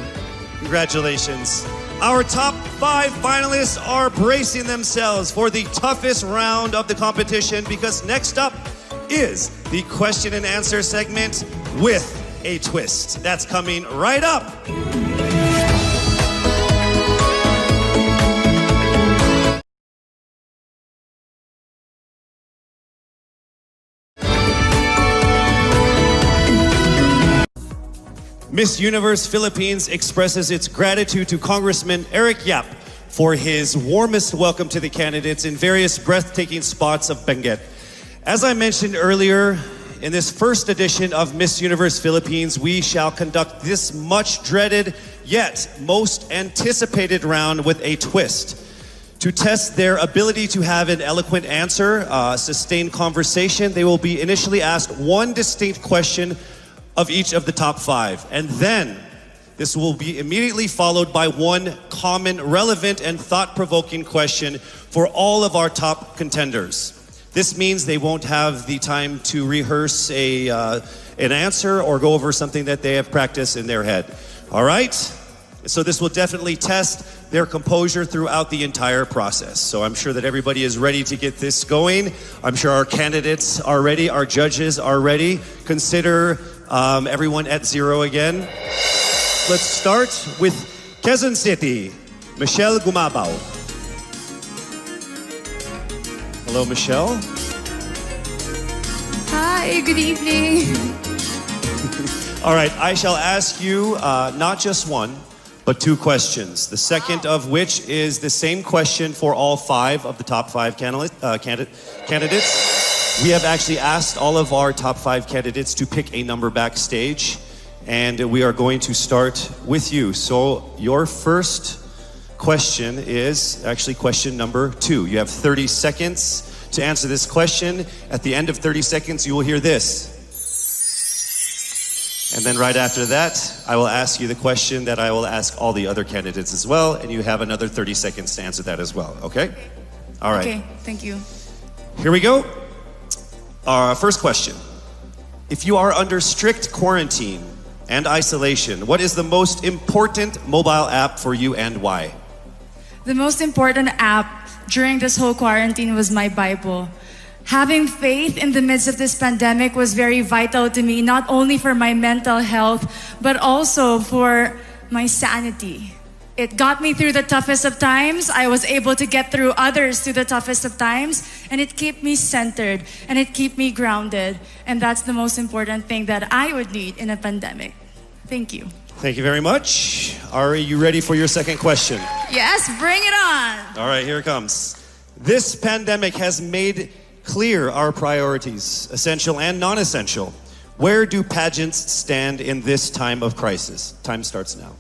Congratulations. Our top 5 finalists are bracing themselves for the toughest round of the competition, because next up is the question and answer segment with a twist. That's coming right up. Miss Universe Philippines expresses its gratitude to Congressman Eric Yap for his warmest welcome to the candidates in various breathtaking spots of Benguet. As I mentioned earlier, in this first edition of Miss Universe Philippines, we shall conduct this much dreaded yet most anticipated round with a twist. To test their ability to have an eloquent answer, sustained conversation, they will be initially asked one distinct question of each of the top 5. And then this will be immediately followed by one common, relevant, and thought-provoking question for all of our top contenders. This means they won't have the time to rehearse an answer or go over something that they have practiced in their head. All right? So this will definitely test their composure throughout the entire process. So I'm sure that everybody is ready to get this going. I'm sure our candidates are ready, our judges are ready. Consider everyone at 0 again. Let's start with Quezon City, Michelle Gumabao. Hello, Michelle. Hi, good evening. All right, I shall ask you not just one, but 2 questions. The second of which is the same question for all 5 of the top 5 candidates. We have actually asked all of our top 5 candidates to pick a number backstage. And we are going to start with you. So your first question is actually question number 2. You have 30 seconds to answer this question. At the end of 30 seconds, you will hear this. And then right after that, I will ask you the question that I will ask all the other candidates as well. And you have another 30 seconds to answer that as well. Okay? All right. Okay, thank you. Here we go. Our first question. If you are under strict quarantine and isolation, what is the most important mobile app for you and why? The most important app during this whole quarantine was my Bible. Having faith in the midst of this pandemic was very vital to me, not only for my mental health, but also for my sanity. It got me through the toughest of times. I was able to get through others through the toughest of times, and it kept me centered and it kept me grounded. And that's the most important thing that I would need in a pandemic. Thank you. Thank you very much. Are you ready for your second question? Yes, bring it on. All right, here it comes. This pandemic has made clear our priorities, essential and non-essential. Where do pageants stand in this time of crisis? Time starts now.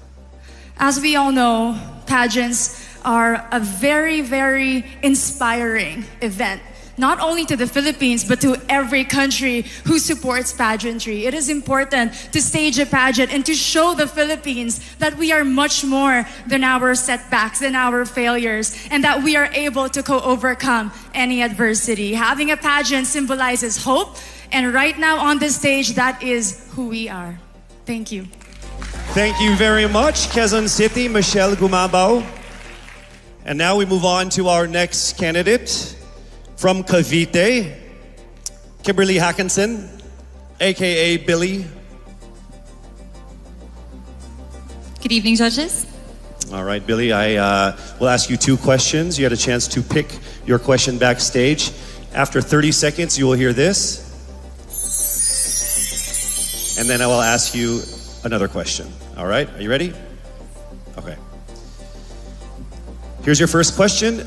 As we all know, pageants are a very, very inspiring event, not only to the Philippines, but to every country who supports pageantry. It is important to stage a pageant and to show the Philippines that we are much more than our setbacks, than our failures, and that we are able to overcome any adversity. Having a pageant symbolizes hope, and right now on the stage, that is who we are. Thank you. Thank you very much, Quezon City, Michelle Gumabao. And now we move on to our next candidate. From Cavite, Kimberly Hackinson, aka Billy. Good evening, judges. All right, Billy, I will ask you 2 questions. You had a chance to pick your question backstage. After 30 seconds, you will hear this. And then I will ask you another question. All right, are you ready? Okay. Here's your first question.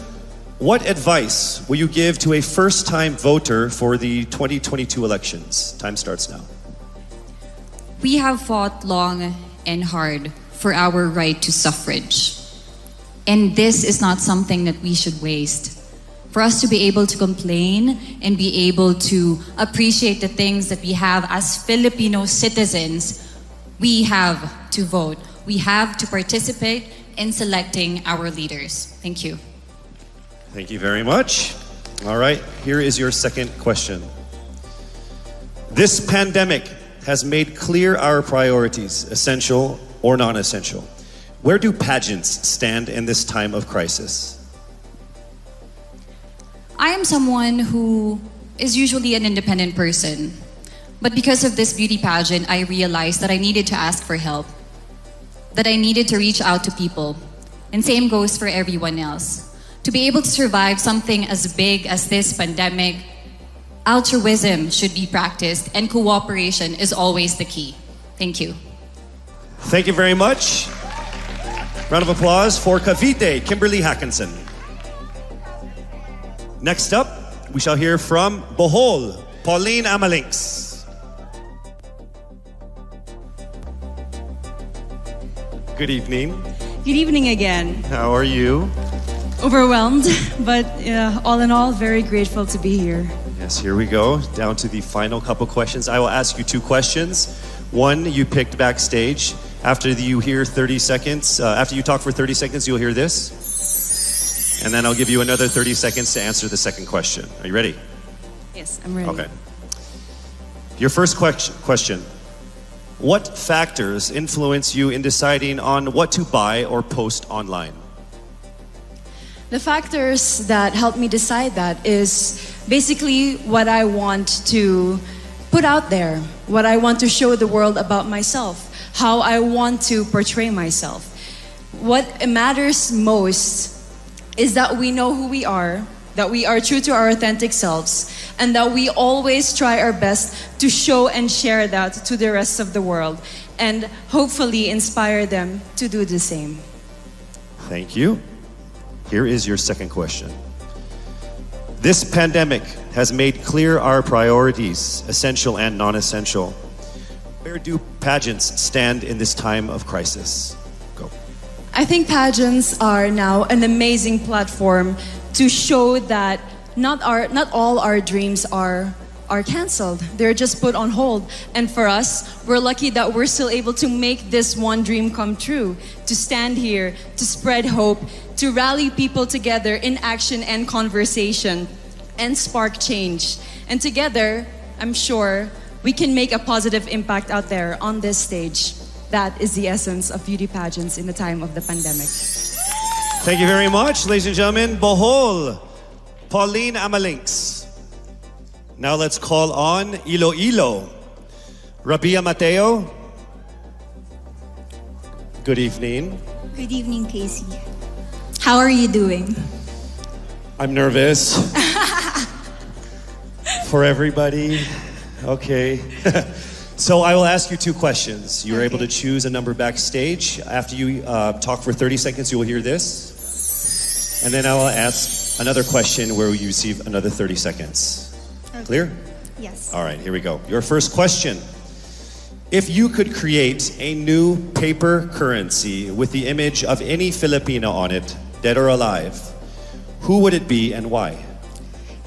What advice will you give to a first-time voter for the 2022 elections? Time starts now. We have fought long and hard for our right to suffrage. And this is not something that we should waste. For us to be able to complain and be able to appreciate the things that we have as Filipino citizens, we have to vote. We have to participate in selecting our leaders. Thank you. Thank you very much. All right, here is your second question. This pandemic has made clear our priorities, essential or non-essential. Where do pageants stand in this time of crisis? I am someone who is usually an independent person. But because of this beauty pageant, I realized that I needed to ask for help, that I needed to reach out to people. And same goes for everyone else. To be able to survive something as big as this pandemic, altruism should be practiced and cooperation is always the key. Thank you. Thank you very much. Round of applause for Cavite, Kimberly Hackinson. Next up, we shall hear from Bohol, Pauline Amalinks. Good evening. Good evening again. How are you? Overwhelmed, but all in all, very grateful to be here. Yes, here we go. Down to the final couple questions. I will ask you 2 questions. One you picked backstage. After you hear 30 seconds, after you talk for 30 seconds, you'll hear this. And then I'll give you another 30 seconds to answer the second question. Are you ready? Yes, I'm ready. Okay. Your first question. What factors influence you in deciding on what to buy or post online? The factors that help me decide that is basically what I want to put out there, what I want to show the world about myself, how I want to portray myself. What matters most is that we know who we are, that we are true to our authentic selves, and that we always try our best to show and share that to the rest of the world, and hopefully inspire them to do the same. Thank you. Here is your second question. This pandemic has made clear our priorities, essential and non-essential. Where do pageants stand in this time of crisis? Go. I think pageants are now an amazing platform to show that not all our dreams are canceled. They're just put on hold. And for us, we're lucky that we're still able to make this one dream come true, to stand here, to spread hope, to rally people together in action and conversation, and spark change. And together, I'm sure, we can make a positive impact out there on this stage. That is the essence of beauty pageants in the time of the pandemic. Thank you very much, ladies and gentlemen. Bohol, Pauline Amalinks. Now let's call on Iloilo, Rabia Mateo. Good evening. Good evening, Casey. How are you doing? I'm nervous. For everybody. Okay. So I will ask you two questions. You're able to choose a number backstage. After you talk for 30 seconds, you will hear this. And then I will ask another question where you receive another 30 seconds. Okay. Clear? Yes. All right, here we go. Your first question. If you could create a new paper currency with the image of any Filipino on it, dead or alive, who would it be and why?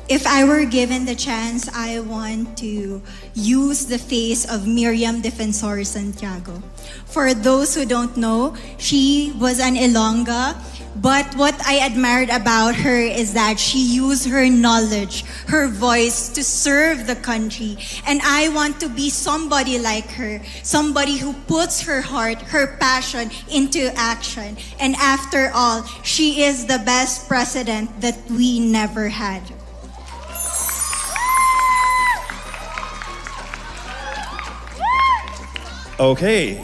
If I were given the chance, I want to use the face of Miriam Defensor Santiago. For those who don't know, she was an Ilongga, but what I admired about her is that she used her knowledge, her voice to serve the country. And I want to be somebody like her, somebody who puts her heart, her passion into action. And after all, she is the best president that we never had. Okay,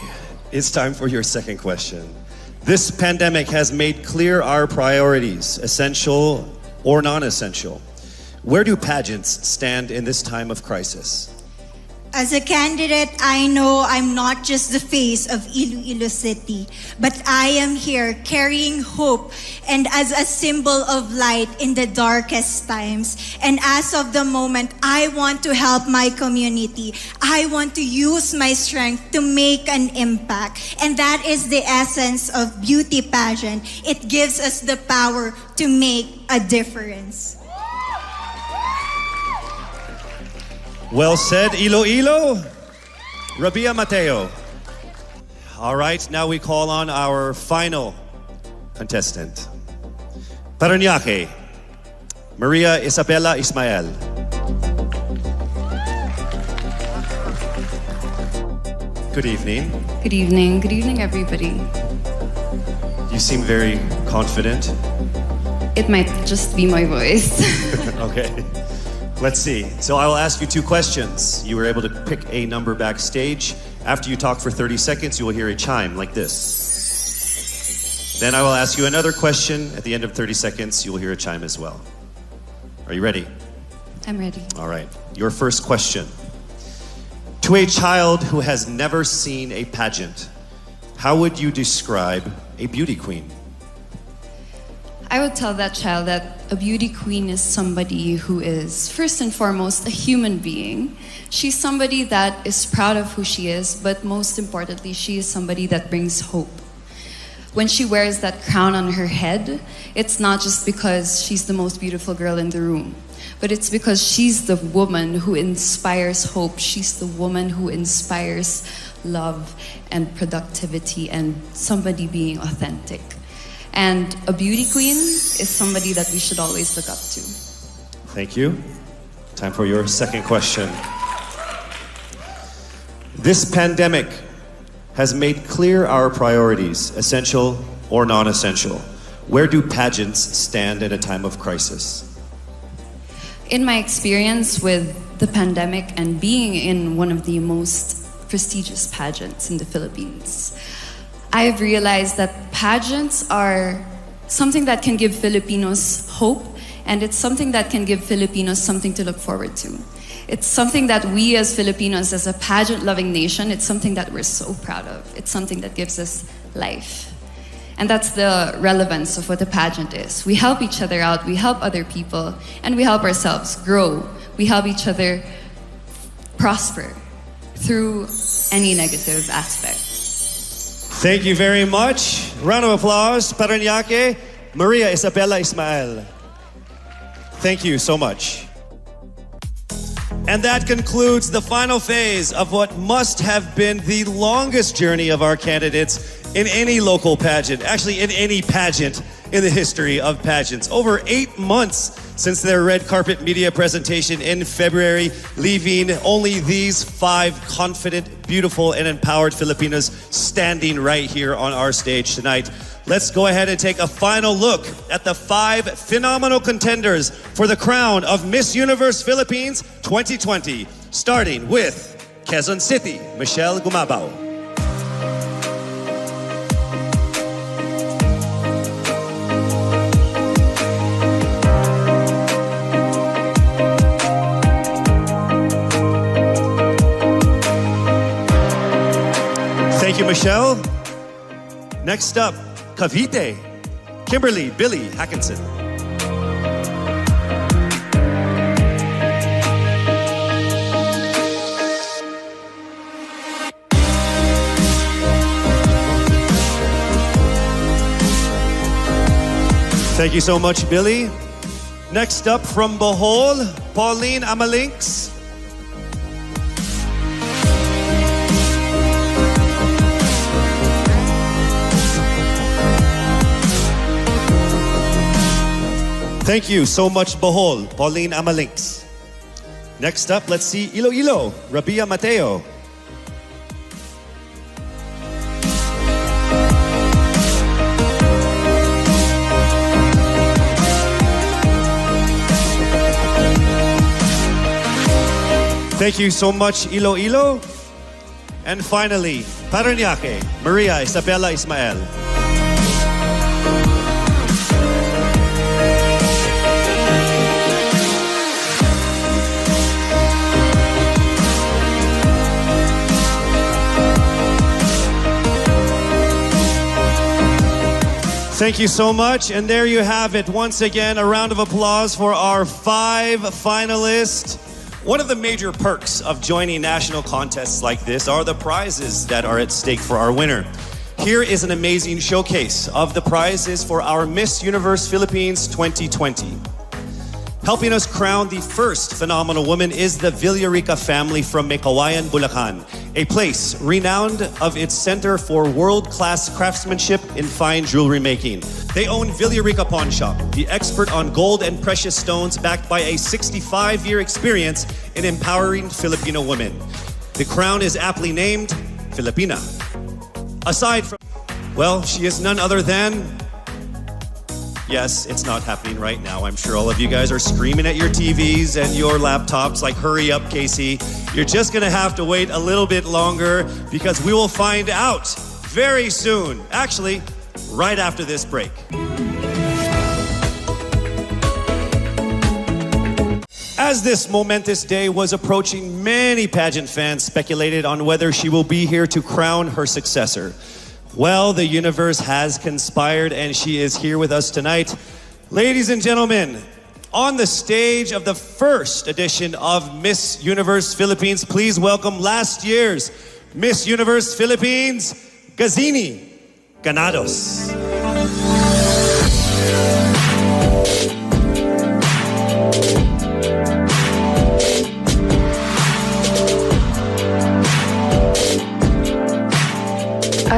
it's time for your second question. This pandemic has made clear our priorities, essential or non-essential. Where do pageants stand in this time of crisis? As a candidate, I know I'm not just the face of Iloilo City, but I am here carrying hope and as a symbol of light in the darkest times. And as of the moment, I want to help my community. I want to use my strength to make an impact. And that is the essence of beauty pageant. It gives us the power to make a difference. Well said, Iloilo. Rabia Mateo. All right, now we call on our final contestant. Parañaque, Maria Isabella Ismael. Good evening. Good evening. Good evening, everybody. You seem very confident. It might just be my voice. Okay. Let's see. So I will ask you two questions. You were able to pick a number backstage. After you talk for 30 seconds, you will hear a chime like this. Then I will ask you another question. At the end of 30 seconds, you will hear a chime as well. Are you ready? I'm ready. All right. Your first question. To a child who has never seen a pageant, how would you describe a beauty queen? I would tell that child that a beauty queen is somebody who is, first and foremost, a human being. She's somebody that is proud of who she is, but most importantly, she is somebody that brings hope. When she wears that crown on her head, it's not just because she's the most beautiful girl in the room, but it's because she's the woman who inspires hope. She's the woman who inspires love and productivity and somebody being authentic. And a beauty queen is somebody that we should always look up to. Thank you. Time for your second question. This pandemic has made clear our priorities, essential or non-essential. Where do pageants stand at a time of crisis? In my experience with the pandemic and being in one of the most prestigious pageants in the Philippines, I've realized that pageants are something that can give Filipinos hope, and it's something that can give Filipinos something to look forward to. It's something that we as Filipinos, as a pageant-loving nation, it's something that we're so proud of. It's something that gives us life. And that's the relevance of what a pageant is. We help each other out, we help other people, and we help ourselves grow. We help each other prosper through any negative aspect. Thank you very much. Round of applause, Paranaque, Maria Isabella Ismael. Thank you so much. And that concludes the final phase of what must have been the longest journey of our candidates in any local pageant, actually in any pageant in the history of pageants. Over 8 months since their red carpet media presentation in February, leaving only these 5 confident, beautiful, and empowered Filipinas standing right here on our stage tonight. Let's go ahead and take a final look at the 5 phenomenal contenders for the crown of Miss Universe Philippines 2020, starting with Quezon City, Michelle Gumabao. Thank you, Michelle. Next up, Cavite, Kimberly Billy Hackinson. Thank you so much, Billy. Next up from Bohol, Pauline Amalinks. Thank you so much, Bohol, Pauline Amalinks. Next up, let's see Iloilo, Rabia Mateo. Thank you so much, Iloilo. And finally, Paranaque, Maria Isabella Ismael. Thank you so much. And there you have it. Once again, a round of applause for our 5 finalists. One of the major perks of joining national contests like this are the prizes that are at stake for our winner. Here is an amazing showcase of the prizes for our Miss Universe Philippines 2020. Helping us crown the first phenomenal woman is the Villarica family from Mekawayan, Bulacan, a place renowned of its center for world-class craftsmanship in fine jewelry making. They own Villarica Pawn Shop, the expert on gold and precious stones, backed by a 65-year experience in empowering Filipino women. The crown is aptly named Filipina. Aside from, well, she is none other than... Yes, it's not happening right now. I'm sure all of you guys are screaming at your TVs and your laptops like, hurry up, Casey. You're just gonna have to wait a little bit longer because we will find out very soon. Actually, right after this break. As this momentous day was approaching, many pageant fans speculated on whether she will be here to crown her successor. Well, the universe has conspired and she is here with us tonight. Ladies and gentlemen, on the stage of the first edition of Miss Universe Philippines, please welcome last year's Miss Universe Philippines, Gazini Ganados.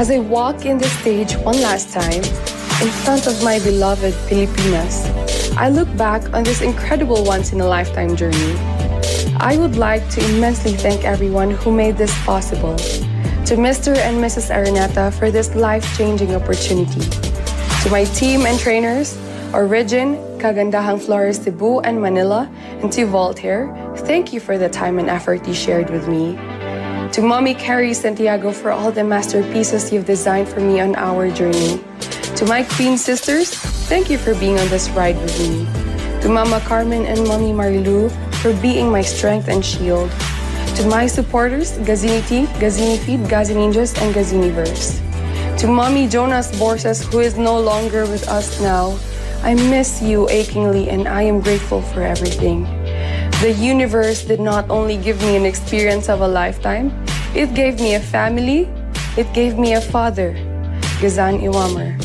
As I walk in the stage one last time, in front of my beloved Filipinas, I look back on this incredible once-in-a-lifetime journey. I would like to immensely thank everyone who made this possible. To Mr. and Mrs. Araneta for this life-changing opportunity. To my team and trainers, Origin, Kagandahang Flores Cebu and Manila, and to Voltaire, thank you for the time and effort you shared with me. To Mommy Carrie Santiago for all the masterpieces you've designed for me on our journey. To my Queen sisters, thank you for being on this ride with me. To Mama Carmen and Mommy Marilu for being my strength and shield. To my supporters, Gazini T, Gazini Feed, Gazininjas, and Gaziniverse. To Mommy Jonas Borses, who is no longer with us now, I miss you achingly and I am grateful for everything. The universe did not only give me an experience of a lifetime, it gave me a family, it gave me a father, Gazan Iwamer.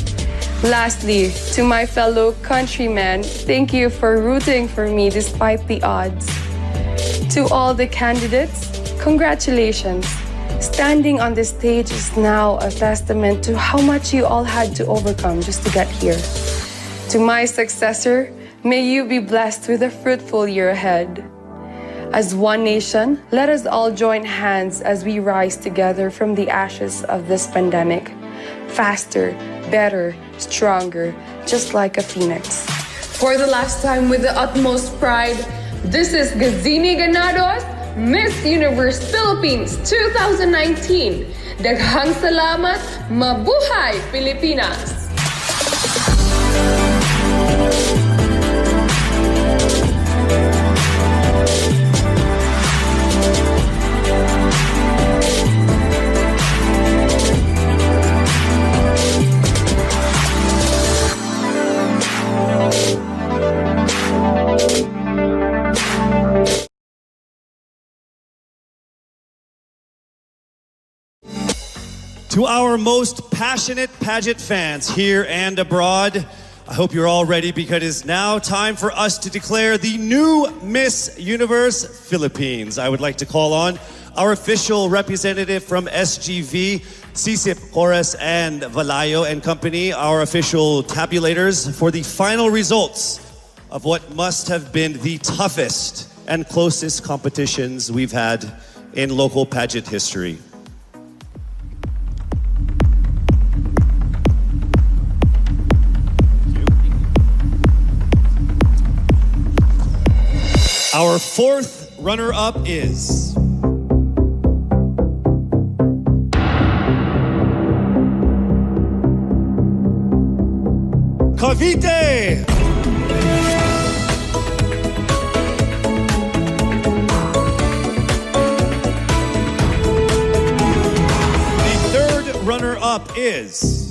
Lastly, to my fellow countrymen, thank you for rooting for me despite the odds. To all the candidates, congratulations. Standing on this stage is now a testament to how much you all had to overcome just to get here. To my successor, may you be blessed with a fruitful year ahead. As one nation, let us all join hands as we rise together from the ashes of this pandemic. Faster, better, stronger, just like a phoenix. For the last time with the utmost pride, this is Gazini Ganados, Miss Universe Philippines 2019. Daghang salamat, mabuhay Pilipinas! To our most passionate pageant fans here and abroad, I hope you're all ready because it is now time for us to declare the new Miss Universe Philippines. I would like to call on our official representative from SGV, Sisip, Horace, and Valayo and Company, our official tabulators for the final results of what must have been the toughest and closest competitions we've had in local pageant history. Our fourth runner-up is Cavite. The third runner-up is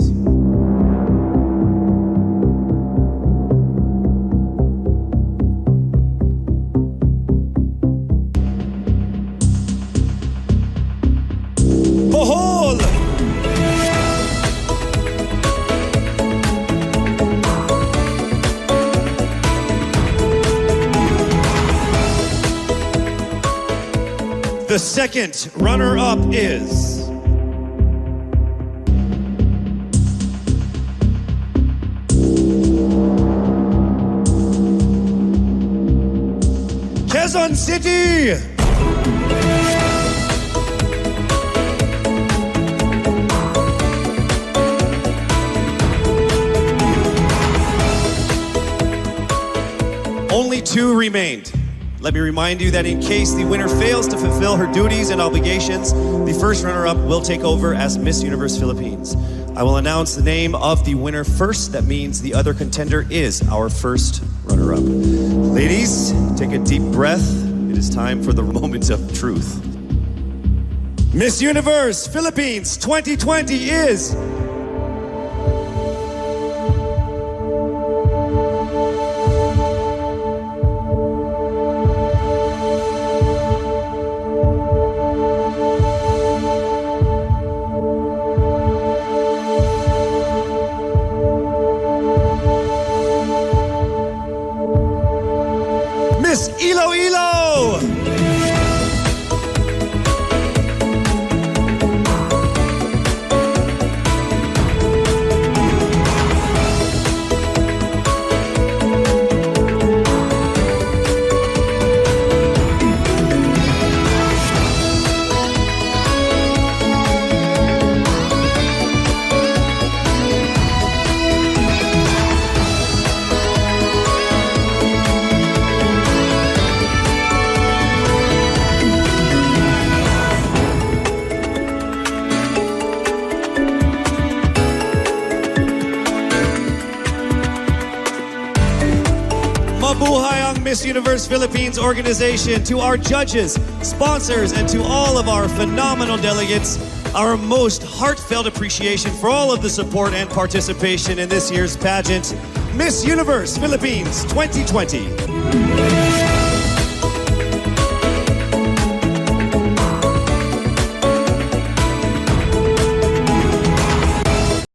Bohol. The second runner-up is Quezon City. Only two remained. Let me remind you that in case the winner fails to fulfill her duties and obligations, the first runner-up will take over as Miss Universe Philippines. I will announce the name of the winner first. That means the other contender is our first runner-up. Ladies, take a deep breath. It is time for the moment of truth. Miss Universe Philippines 2020 is Miss Iloilo. Mabuhay ang Miss Universe Philippines organization. To our judges, sponsors, and to all of our phenomenal delegates, our most heartfelt appreciation for all of the support and participation in this year's pageant, Miss Universe Philippines 2020.